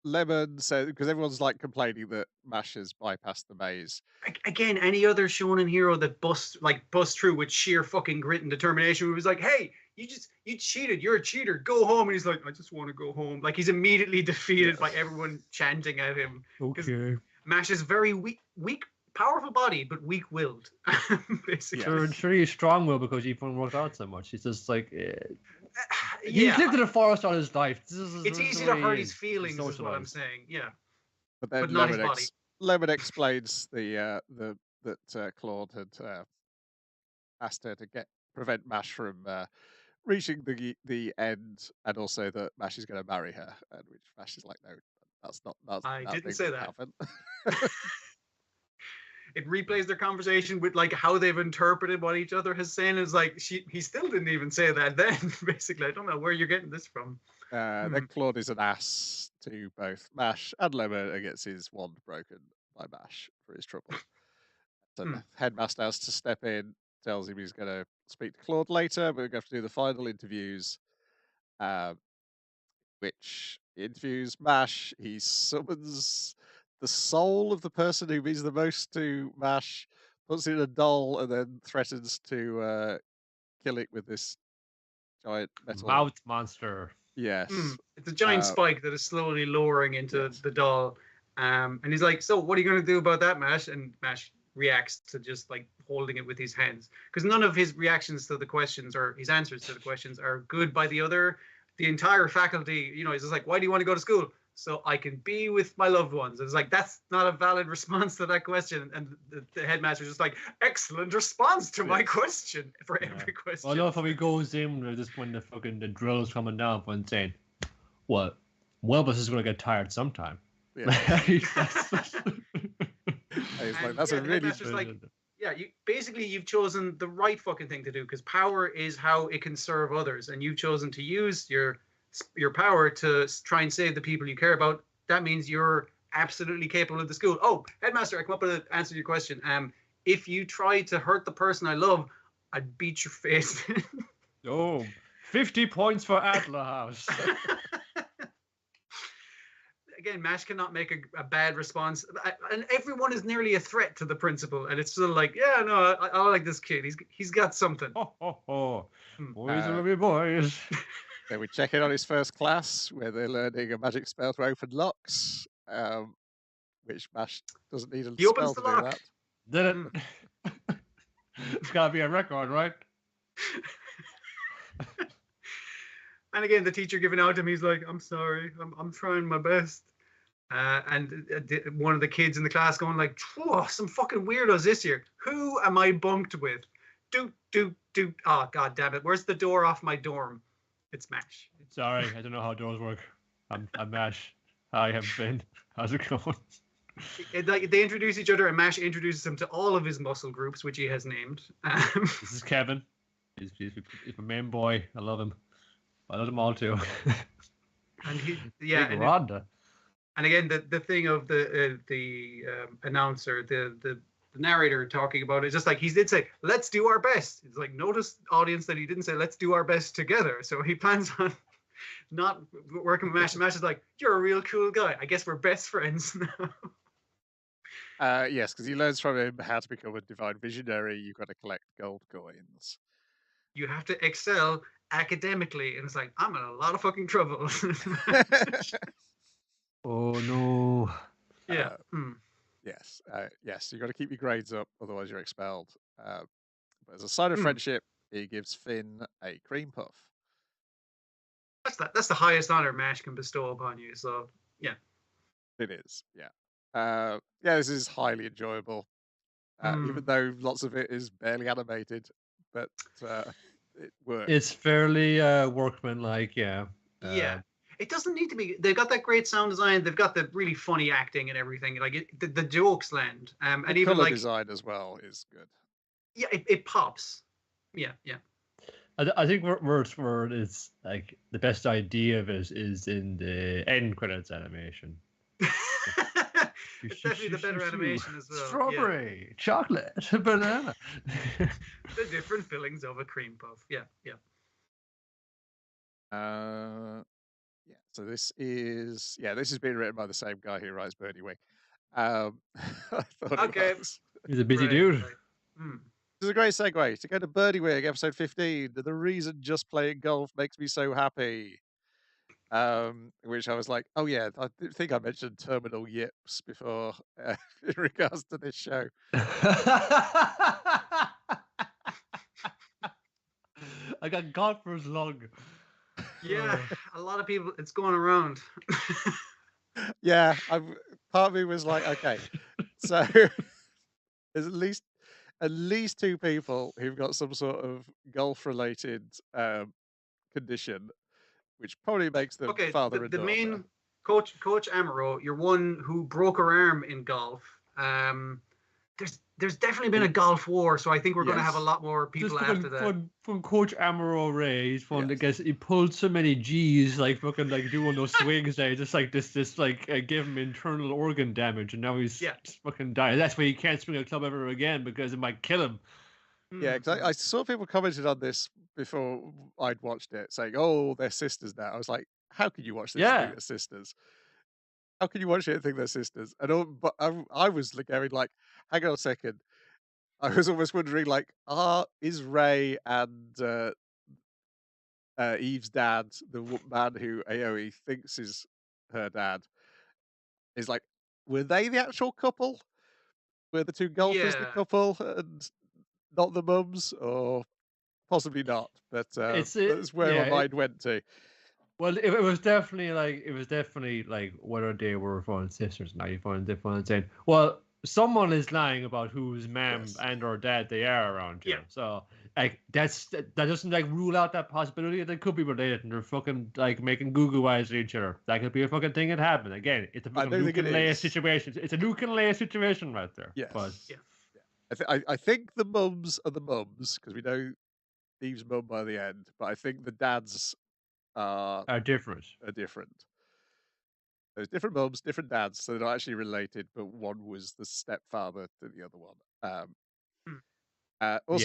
Lemon said, because everyone's like complaining that MASH has bypassed the maze. Again, any other shonen hero that busts through with sheer fucking grit and determination, was like, hey, you cheated, you're a cheater, go home. And he's like, I just want to go home. Like, he's immediately defeated by everyone chanting at him. Okay. MASH is very weak, powerful body, but weak-willed. Basically. Sure, he's strong-willed because he's worked out so much. He's just like, he's lived in a forest all his life. It's easy to hurt his feelings, is what I'm saying. Yeah, but then not his body. Lemon explains that Claude had asked her to prevent MASH from reaching the end, and also that MASH is going to marry her, and which MASH is like, no, that's not. I didn't say that. Happen. It replays their conversation with like how they've interpreted what each other has said. It's like he still didn't even say that then. Basically, I don't know where you're getting this from. Then Claude is an ass to both MASH and Lemon and gets his wand broken by MASH for his trouble. So the headmaster has to step in, tells him he's going to speak to Claude later, but we're going to have to do the final interviews, which interviews MASH. He summons the soul of the person who means the most to MASH, puts it in a doll, and then threatens to kill it with this giant metal mouth monster. Yes. It's a giant spike that is slowly lowering into the doll. And he's like, so what are you going to do about that, MASH? And MASH reacts to just like holding it with his hands. Because none of his reactions to the questions or his answers to the questions are good by the entire faculty. You know, he's just like, why do you want to go to school? So I can be with my loved ones. It's like, that's not a valid response to that question. And the headmaster's just like, excellent response to my question for every question. I love how he goes in just when the drill's coming down and saying, what? Welbus is going to get tired sometime. Yeah. That's a really you've chosen the right fucking thing to do, because power is how it can serve others, and you've chosen to use your power to try and save the people you care about. That means you're absolutely capable of the school. Oh, headmaster, I come up with an answer to your question. If you try to hurt the person I love, I'd beat your face. 50 points for Adler House. Again, MASH cannot make a bad response, and everyone is nearly a threat to the principal, and it's sort of like, yeah, no, I like this kid. He's got something. Boys are lovely boys. Then we check in on his first class, where they're learning a magic spell to open locks, which MASH doesn't need a spell to do that. Did it? It's got to be a record, right? And again, the teacher giving out to him, he's like, I'm sorry, I'm trying my best. One of the kids in the class going like, "Whoa, some fucking weirdos this year. Who am I bunked with? Do. Oh, god damn it. Where's the door off my dorm? It's MASH. Sorry, I don't know how doors work. I'm MASH. Hi, I'm Finn. How's it going? Like they introduce each other, and MASH introduces him to all of his muscle groups, which he has named. This is Kevin. He's my main boy. I love him. I love them all too. And he, Big Rhonda. And again, the thing of the announcer, the narrator talking about it, just like he did say, "Let's do our best." It's like, notice, audience, that he didn't say, "Let's do our best together." So he plans on not working with MASH. MASH is like, "You're a real cool guy. I guess we're best friends now." Yes, because he learns from him how to become a divine visionary. You've got to collect gold coins. You have to excel academically, and it's like, I'm in a lot of fucking trouble. Oh no. Yeah. Yes. Yes. You got to keep your grades up, otherwise you're expelled. But as a sign of friendship, he gives Finn a cream puff. That's the highest honor MASH can bestow upon you. So yeah. It is. Yeah. Yeah. This is highly enjoyable, even though lots of it is barely animated, but it works. It's fairly workmanlike. Yeah. Yeah. It doesn't need to be. They've got that great sound design. They've got the really funny acting and everything. Like the jokes land. And the even color like design as well is good. Yeah, it pops. Yeah. I think where it's like the best idea of it is in the end credits animation. It's definitely the better animation as well. Strawberry, chocolate, banana. The different fillings of a cream puff. Yeah. So this is being written by the same guy who writes Birdie Wing. I thought Okay. it was. He's a busy dude. Right. This is a great segue to go to Birdie Wing, episode 15. The reason just playing golf makes me so happy. Which I was like, oh yeah, I think I mentioned terminal yips before in regards to this show. I got golfer's lung. Yeah, a lot of people. It's going around. Yeah, part of me was like, okay, so there's at least two people who've got some sort of golf-related condition, which probably makes them father and the daughter. main Coach Amaro, you're one who broke her arm in golf. There's definitely been a golf war, so I think we're going to have a lot more people after that. From Coach Amaro Ray, he's one that gets he pulled so many G's, like fucking like doing those swings there, just like this like gave him internal organ damage, and now he's just fucking dying. That's why he can't swing a club ever again, because it might kill him. Yeah, because I saw people commented on this before I'd watched it, saying, "Oh, they're sisters now." I was like, "How can you watch this and think they're sisters? How can you watch it and think they're sisters?" And but I was going like, "Hang on a second." I was almost wondering, like, is Ray and Eve's dad, the man who Aoi thinks is her dad, is like, were they the actual couple? Were the two golfers the couple and not the mums, or possibly not? But that's where my mind went to. Well, it was definitely like whether they were fun sisters. Now you find different saying, well, someone is lying about whose mom and or dad they are around here. So like that doesn't like rule out that possibility. They could be related and they're fucking like making goo eyes at each other. That could be a fucking thing that happened. Again, it's a fucking Luke and Leia situation. It's a Luke and Leia situation right there. Yes. But I think the mums are the mums, because we know Eve's mum by the end, but I think the dads are different. There's different mums, different dads, so they're not actually related, but one was the stepfather to the other one. I was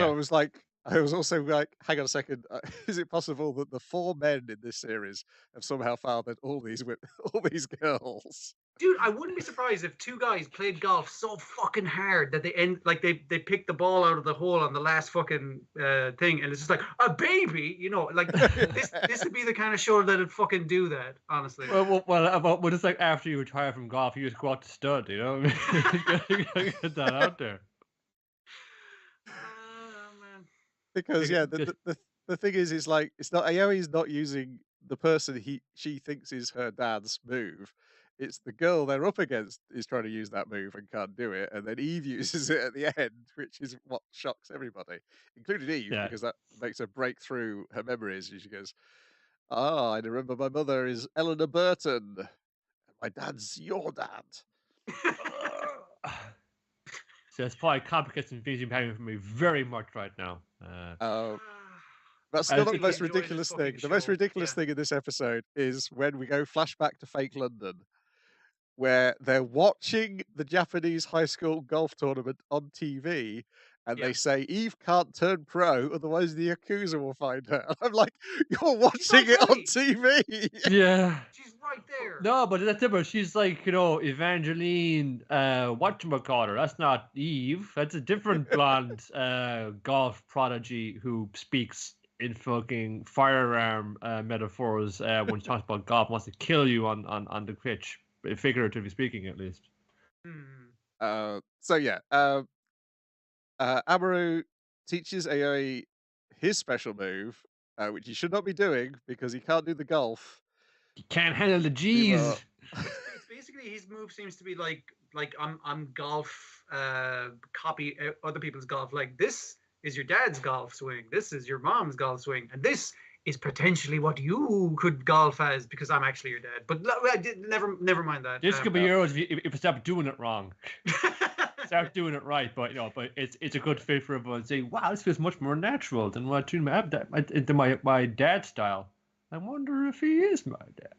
also like, hang on a second, is it possible that the four men in this series have somehow fathered all these girls? Dude, I wouldn't be surprised if two guys played golf so fucking hard that they picked the ball out of the hole on the last fucking thing, and it's just like a baby, like this would be the kind of show that'd fucking do that, honestly. Well, it's like after you retire from golf, you just go out to stud, you know? You gotta get that out there. Man. Because the thing is like, it's not Aoi's not using the person she thinks is her dad's move. it's the girl they're up against is trying to use that move and can't do it, and then Eve uses it at the end, which is what shocks everybody, including Eve, Yeah. because that makes her break through her memories. And she goes, "Ah, I remember my mother is Eleanor Burton, and my dad's your dad." So it's probably complicates and things you're having for me very much right now. That's I still not think the most enjoy this ridiculous thing. fucking The most show. ridiculous Yeah. thing in this episode is when we go flashback to fake London, where they're watching the Japanese high school golf tournament on TV, and Yeah. they say Eve can't turn pro, otherwise the Yakuza will find her. And I'm like, you're watching it on TV. Yeah. She's right there. No, but that's different. She's like, Evangeline, whatchamacallit. That's not Eve. That's a different blonde golf prodigy who speaks in fucking firearm metaphors when she talks about golf, wants to kill you on the pitch, figuratively speaking, at least. So yeah, Amaru teaches Aoi his special move, which he should not be doing because he can't do the golf. You can't handle the G's. It's basically his move seems to be like I'm golf copy other people's golf. Like, this is your dad's golf swing, this is your mom's golf swing, and this is potentially what you could golf as because I'm actually your dad. But never mind that. This could be yours if you stop doing it wrong. Start doing it right, but but it's a good fit for everyone saying, wow, this feels much more natural than what to my dad's style. I wonder if he is my dad.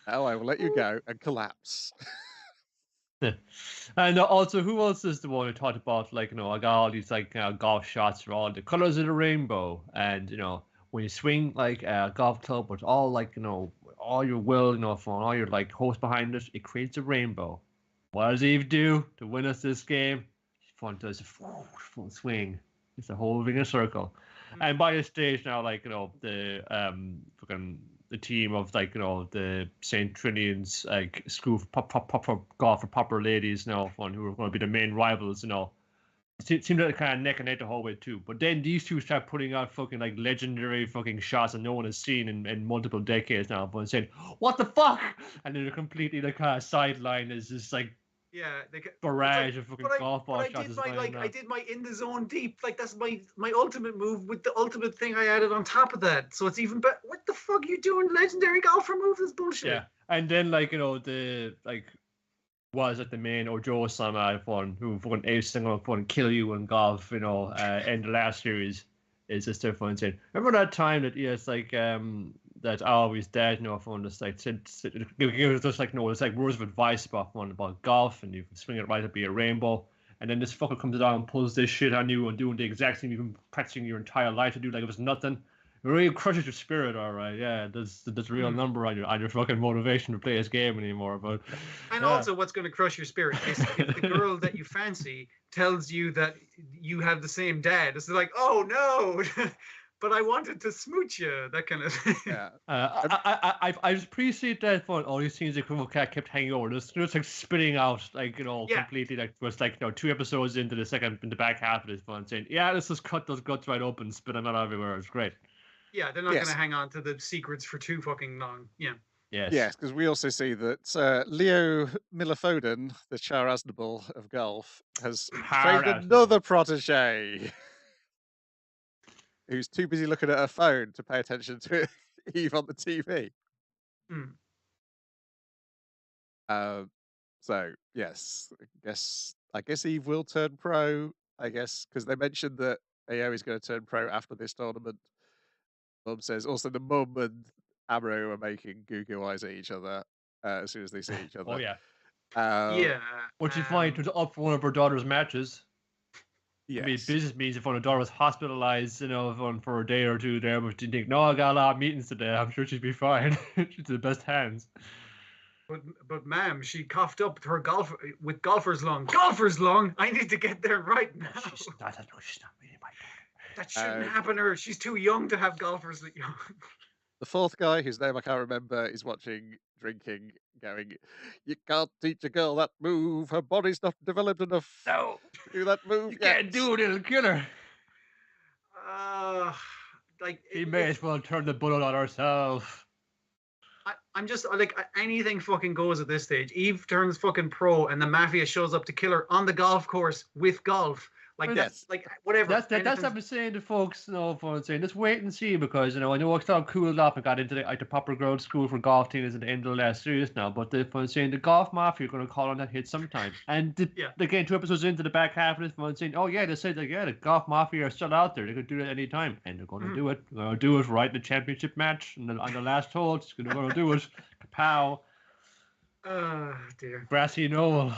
Now I will let you go and collapse. And also, who else is the one who talked about, like, I got all these like golf shots for all the colors of the rainbow, and when you swing like a golf club with all like all your will, from all your like hopes behind it, it creates a rainbow. What does Eve do to win us this game? She does a full swing. It's a whole ring of circle. And by this stage now, like the the team of like the Saint Trinian's like school for proper golf for proper ladies now, who are going to be the main rivals. It seemed like kind of neck and neck the whole way too. But then these two start putting out fucking like legendary fucking shots that no one has seen in multiple decades now. But saying, "What the fuck?" And then they're completely like kind of sidelined as this like barrage of fucking golf ball shots. I did my in the zone deep. Like, that's my ultimate move with the ultimate thing I added on top of that. So it's even better. What the fuck are you doing? Legendary golfer move? This bullshit. Yeah, and then like the like. Was like the main Ojo Sama one who fucking ace single fucking kill you in golf, in the last series is just their fun saying, remember that time that it's like that always dead, fun just like give us just like it's like words of advice about golf, and you can swing it right to be a rainbow, and then this fucker comes along and pulls this shit on you and doing the exact thing you've been practicing your entire life to do, like it was nothing. It really crushes your spirit, all right. Yeah, there's a real number on your fucking motivation to play this game anymore. But also, what's going to crush your spirit is if the girl that you fancy tells you that you have the same dad. It's like, oh no, but I wanted to smooch you. That kind of thing. Yeah. I just appreciate that fun. All these things that cat kept hanging over. Just like spitting out, like completely, like was like 2 episodes into the back half of this fun, saying, yeah, let's just cut those guts right open, spit them out everywhere. It's great. Yeah, they're not going to hang on to the secrets for too fucking long. Yeah. Yes, because we also see that Leo Miller-Foden, the Char Aznable of golf, has trained another protege who's too busy looking at her phone to pay attention to Eve on the TV. So yes, I guess Eve will turn pro. I guess because they mentioned that AO is going to turn pro after this tournament. Mum says also the mum and Amro are making goo eyes at each other as soon as they see each other. Oh yeah. Which is fine to up for one of her daughter's matches. Yes. I mean, business means if one of her daughter was hospitalized, for a day or two there, but she think, no, I got a lot of meetings today. I'm sure she'd be fine. She's in the best hands. But ma'am, she coughed up her with golfer's lung. Golfer's lung. I need to get there right now. She's not really my daughter. That shouldn't happen to her. She's too young to have golfers that young. The fourth guy, whose name I can't remember, is watching, drinking, going, you can't teach a girl that move. Her body's not developed enough to do that move You can't do it, it'll kill her. Like, she may as well turn the bullet on herself. I'm just like anything fucking goes at this stage. Eve turns fucking pro, and the mafia shows up to kill her on the golf course with golf. Like that's like whatever. That's what I'm saying to folks. I'm saying let's wait and see, because I know I sort of cooled off and got into the proper girls' school for golf teams at the end of the last series now. But I'm saying the golf mafia are going to call on that hit sometime. And again, 2 episodes into the back half of this, I'm saying, they said the golf mafia are still out there. They could do it any time, and they're going to do it. They're going to do it right in the championship match on the last hole. They're going to do it. Kapow. Oh dear. Grassy knoll.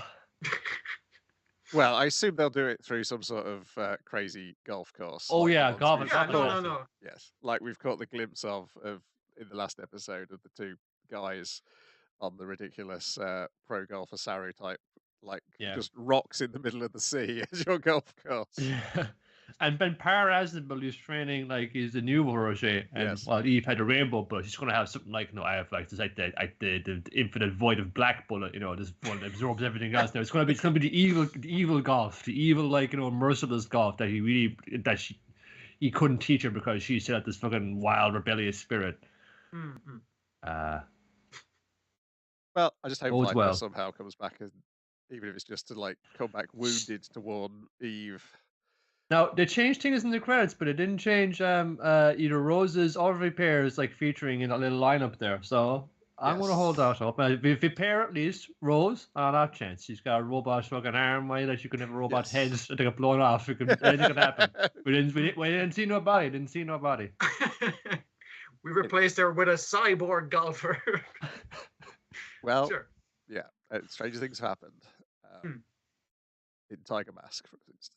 Well, I assume they'll do it through some sort of crazy golf course. Oh yeah, golf. Yeah, no. Yes, like we've caught the glimpse of in the last episode of the two guys on the ridiculous pro golfer Saru type, just rocks in the middle of the sea as your golf course. Yeah. And Ben Parr as the bully's training, like he's the new Roger, and well, Eve had a rainbow bullet. She's gonna have something like I have like this the infinite void of black bullet, this one that absorbs everything else. Now it's gonna be the evil golf, the evil merciless golf that he couldn't teach her because she still had this fucking wild rebellious spirit. Mm-hmm. Well, I just hope Light somehow comes back, and even if it's just to come back wounded to warn Eve. Now, they changed things in the credits, but it didn't change either Rose's or Viper's featuring in a little lineup there. So I'm going to hold out hope. If Viper at least, Rose, I'll have a chance. She's got a robot fucking arm, that you can have a robot head that get blown off. Anything can happen. We didn't see nobody. We replaced her with a cyborg golfer. Well, sure. Yeah, stranger things happened. In Tiger Mask, for instance.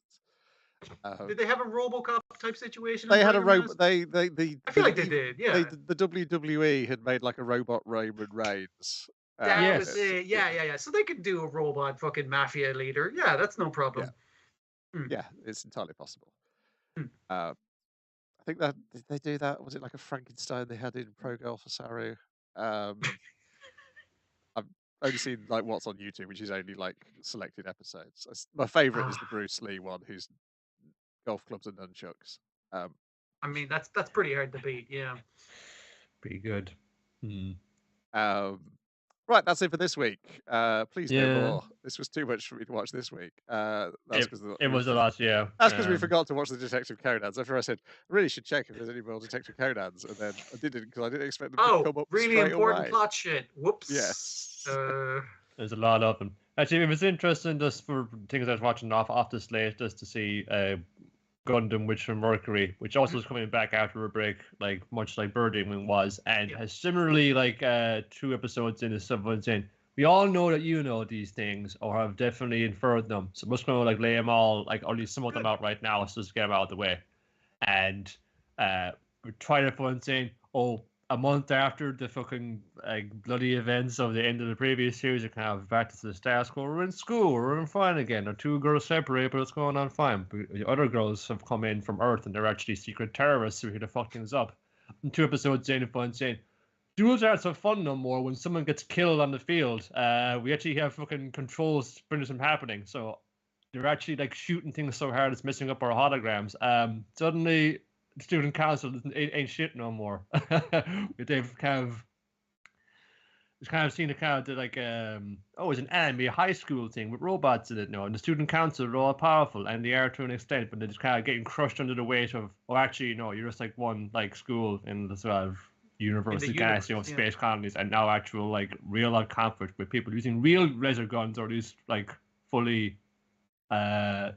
Did they have a RoboCop type situation? They had a robot. I feel like they did. Yeah. The WWE had made a robot Roman Reigns. That was it. Yeah. So they could do a robot fucking mafia leader. Yeah, that's no problem. Yeah, it's entirely possible. I think that did they do that? Was it like a Frankenstein they had in Pro Golf for Saru? I've only seen what's on YouTube, which is only selected episodes. My favorite is the Bruce Lee one, who's golf clubs and nunchucks. I mean, that's pretty hard to beat. Yeah, pretty good. Right, that's it for this week. Please no more. This was too much for me to watch this week. It was a lot, yeah. That's because we forgot to watch the Detective Conans. After I said, I really should check if there's any more Detective Conans, and then I didn't, because I didn't expect them to come up really straight important away. plot shit. Whoops. Yes. There's a lot of them. Actually, it was interesting just for things I was watching off the slate, just to see Gundam Witch from Mercury, which also is coming back after a break, much like Birdie was, and has similarly 2 episodes in, as someone saying, we all know that you know these things or have definitely inferred them, so I'm just going to lay them all, or at least some of them out right now, so just get them out of the way. And we're trying to find saying, a month after the fucking bloody events of the end of the previous series, it kind of back to the status quo. We're in school, we're in fine again. Our 2 girls separate, but it's going on fine. But the other girls have come in from Earth, and they're actually secret terrorists who are here to fuck things up. And 2 episodes in, saying, duels aren't so fun no more when someone gets killed on the field. We actually have fucking controls to prevent this from happening. So they're actually shooting things so hard it's messing up our holograms. Suddenly, the student council ain't shit no more. They've kind of seen a kind of it's an anime high school thing with robots in it now, and the student council are all powerful, and they are to an extent, but they're just kind of getting crushed under the weight of, actually no, you're just one school in the sort of universe, galaxy of space colonies, and now actual real life conflict with people using real laser guns, or these fully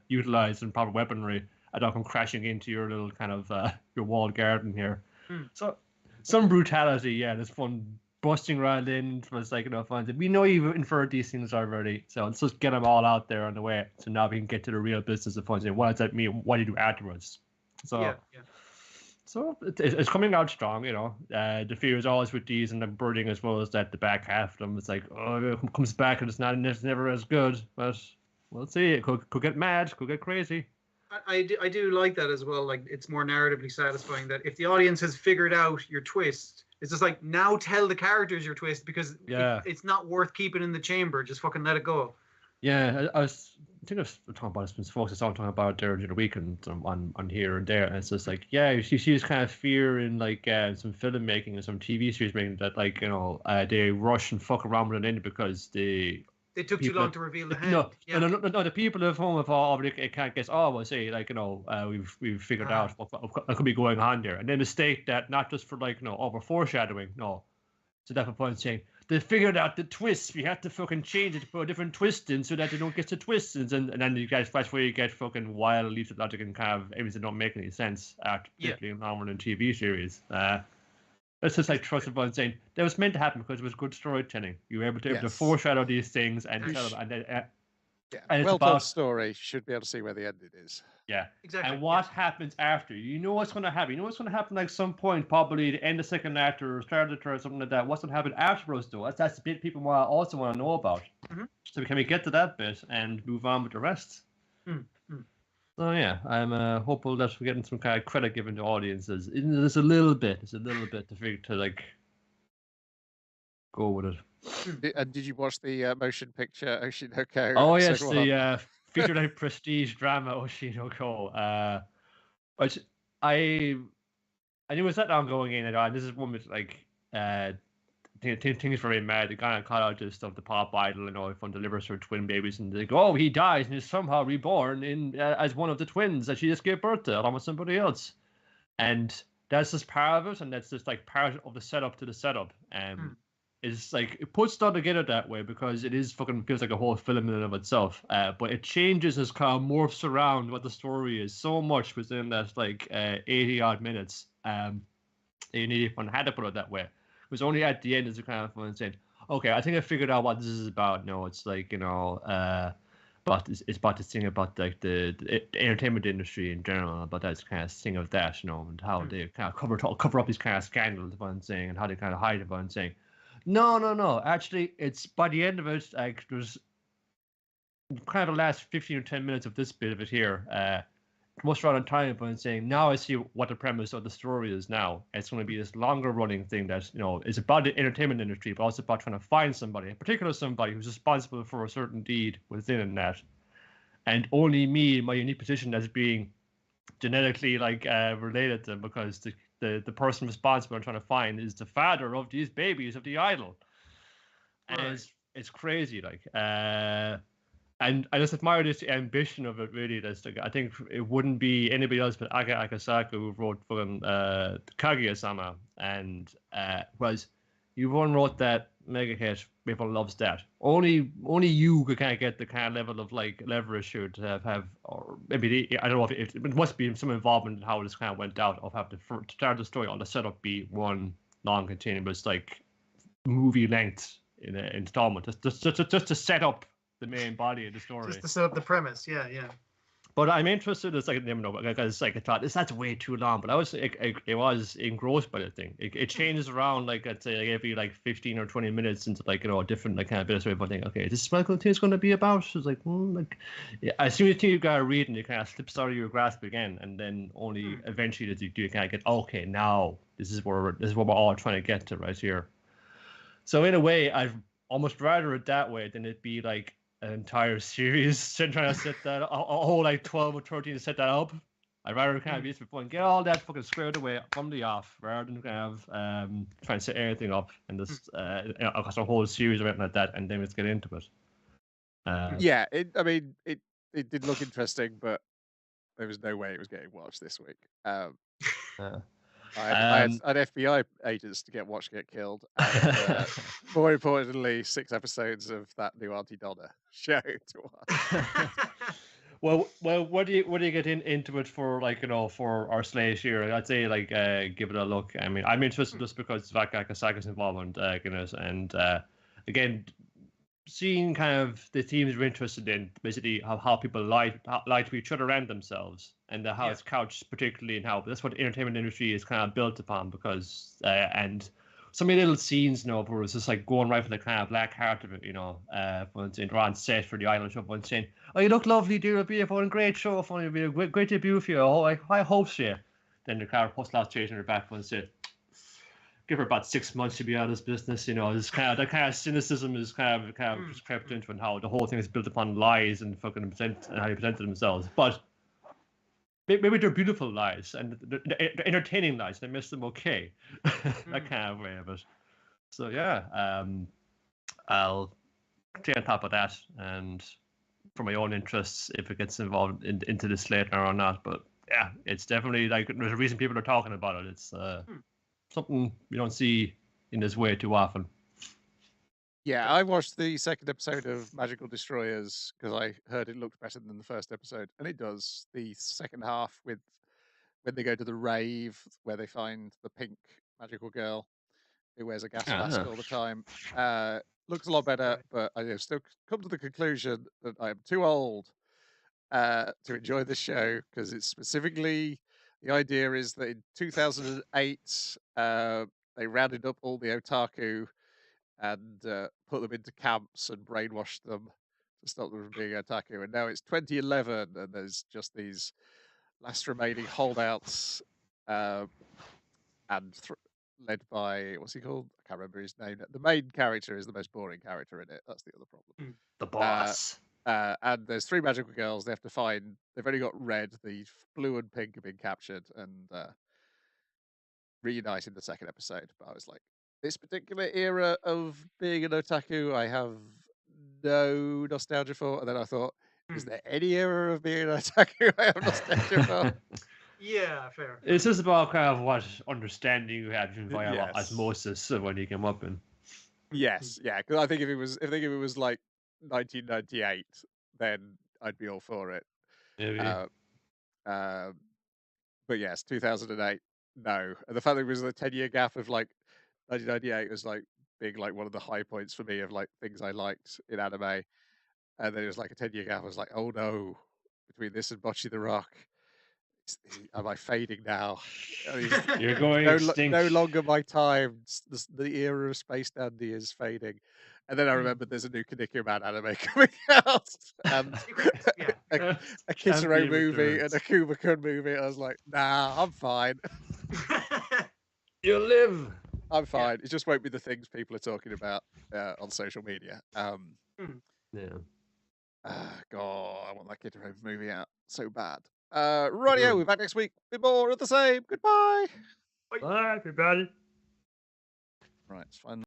utilized and proper weaponry. I don't come crashing into your little kind of your walled garden here. So some brutality, there's fun busting right in. It's fun. We know you've inferred these things already, so let's just get them all out there on the way. So now we can get to the real business of fun. Saying, what does that mean? What do you do afterwards? So, so it's coming out strong. The fear is always with these, and the birding as well as that the back half of them. It's it comes back and it's never as good. But we'll see. It could get mad. Could get crazy. I do like that as well. It's more narratively satisfying that if the audience has figured out your twist, it's just now tell the characters your twist, because it's not worth keeping in the chamber. Just fucking let it go. Yeah, I think I was talking about this before. I was talking about it during the weekend on here and there, and it's just like, yeah, you see this kind of fear in like some filmmaking and some TV series making that like they rush and fuck around with it in because they took too long to reveal the hand. No, the people at home have already can't guess. Oh, well, say like we've figured out what could be going on there, and they mistake that not just for like over foreshadowing. No, so that's the point saying they figured out the twist. We have to fucking change it to put a different twist in so that they don't get the twists, and then you guys that's where you get fucking wild leaps of logic and kind of everything that don't make any sense, particularly in normal and TV series. It's just like trust upon saying that was meant to happen because it was good storytelling. You were able to foreshadow these things and tell them, and well told story. Should be able to see where the ending is. Yeah, exactly. And what happens after? You know what's going to happen. You know what's going to happen. Like some point, probably the end of second act or start of the third, something like that. What's going to happen afterwards, though? That's the bit people also want to know about. Mm-hmm. So can we get to that bit and move on with the rest? Mm-hmm. So yeah, I'm hopeful that we're getting some kind of credit given to audiences. There's a little bit to like go with it. And did you watch the motion picture Oshinoko? Oh yes, the feature-length prestige drama Oshinoko. Which I knew it was that long going in, and this is one with like things very mad. They kind of caught out this stuff, the pop idol, if one delivers her twin babies, and they go, oh, he dies and is somehow reborn in as one of the twins that she just gave birth to, along with somebody else. And that's just part of it, and that's just like part of the setup to the setup. It's like it puts it all together that way because it is fucking feels like a whole film in and of itself. But it changes as kind of morphs around what the story is so much within that like 80 odd minutes. You need one had to put it that way. It was only at the end is kind of fun saying, okay, I think I figured out what this is about. No, it's like but it's about this thing about like the entertainment industry in general, about that kind of thing of that, and how they kind of cover up these kind of scandals, I'm saying, and how they kind of hide it, I'm saying. No. Actually, it's by the end of it, like there's kind of the last 15 or 10 minutes of this bit of it here. Most around on time, but I'm saying now I see what the premise of the story is. Now it's going to be this longer running thing that is about the entertainment industry, but also about trying to find somebody, in particular somebody who's responsible for a certain deed within that. And only me, in my unique position as being genetically like related to them, because the person responsible and trying to find is the father of these babies of the idol. And it's crazy, like and I just admire this ambition of it, really. That's like, I think it wouldn't be anybody else but Aga Akasaka who wrote fucking Kaguya-sama, and you wrote that mega hit, everyone loves that. Only you could kind of get the kind of level of like leverage here to have or maybe I don't know if it must be some involvement in how this kind of went out of having to start the story on the setup be one long continuous like movie length in an installment just to set up the main body of the story, just to set up the premise. Yeah. But I'm interested. It's like I never know because like I thought that's way too long. But I was engrossed by the thing. It changes around like I'd say like every like 15 or 20 minutes into like a different like kind of bit of story. But I think okay, this is what it's going to be about. So it's like as soon as you got to read and it kind of slips out of your grasp again, and then only eventually do you kind of get okay now this is what we're all trying to get to right here. So in a way, I'd almost rather it that way than it be like an entire series trying to set that a whole like 12 or 13 to set that up. I'd rather kind of be before and get all that fucking squared away from the off rather than kind of trying to set everything up and just across a whole series or anything like that, and then let's get into it. It did look interesting, but there was no way it was getting watched this week. I had FBI agents to get killed, and more importantly, 6 episodes of that new Auntie Donna show to watch. Well, what do you get into it for? Like for our slate here, I'd say like give it a look. I mean, I'm interested just because of Akasaka's involvement, and again, seeing kind of the themes we're interested in, basically how people lie to each other and themselves, and how it's couched, particularly in how that's what the entertainment industry is kind of built upon. Because and so many little scenes, where it's just like going right for the kind of black heart of it, when they're on set for the Idol show, and saying, "Oh, you look lovely, dear, it'll be a fun, great show, it'll be a great debut for you. Oh, I hope so." Then the car post last chasing her back and said, give her about 6 months to be out of this business. This that kind of cynicism is kind of just crept into, and how the whole thing is built upon lies and fucking and how they presented themselves. But maybe they're beautiful lies and they're entertaining lies. They miss them okay, that kind of way of it. So yeah, I'll stay on top of that, and for my own interests, if it gets involved into this later or not. But yeah, it's definitely like there's a reason people are talking about it. It's something we don't see in this way too often. Yeah, I watched the second episode of Magical Destroyers because I heard it looked better than the first episode, and it does. The second half with when they go to the rave where they find the pink magical girl who wears a gas mask all the time, looks a lot better. But I have still come to the conclusion that I am too old to enjoy the show, because it's specifically the idea is that in 2008 they rounded up all the otaku and put them into camps and brainwashed them to stop them from being otaku. And now it's 2011, and there's just these last remaining holdouts, and led by, what's he called? I can't remember his name. The main character is the most boring character in it. That's the other problem. The boss. And there's 3 magical girls they have to find. They've only got red. The blue and pink have been captured and reunited in the second episode. But I was like, this particular era of being an otaku, I have no nostalgia for. And then I thought, is there any era of being an otaku I have nostalgia for? Yeah, fair. It's just about kind of what understanding you have via osmosis when you came up in. Yes, yeah. Because I think if it was like 1998, then I'd be all for it. Maybe. But yes, 2008, no. And the fact that it was a 10-year gap of like 1998 was like being like one of the high points for me of like things I liked in anime. And then it was like a 10-year gap. I was like, oh no, between this and Bocce the Rock, am I fading now? I mean, you're going extinct. No longer my time. The era of Space Dandy is fading. And then I remembered there's a new Kanikyo-Man anime coming out, and a Kitaro movie and a Kuma-kun movie. I was like, nah, I'm fine. You live. I'm fine. It just won't be the things people are talking about on social media. Yeah. God, I want that Kitaro movie out so bad. Rightio, we're back next week. Bit more of the same. Goodbye. Bye, everybody. Right, it's fine.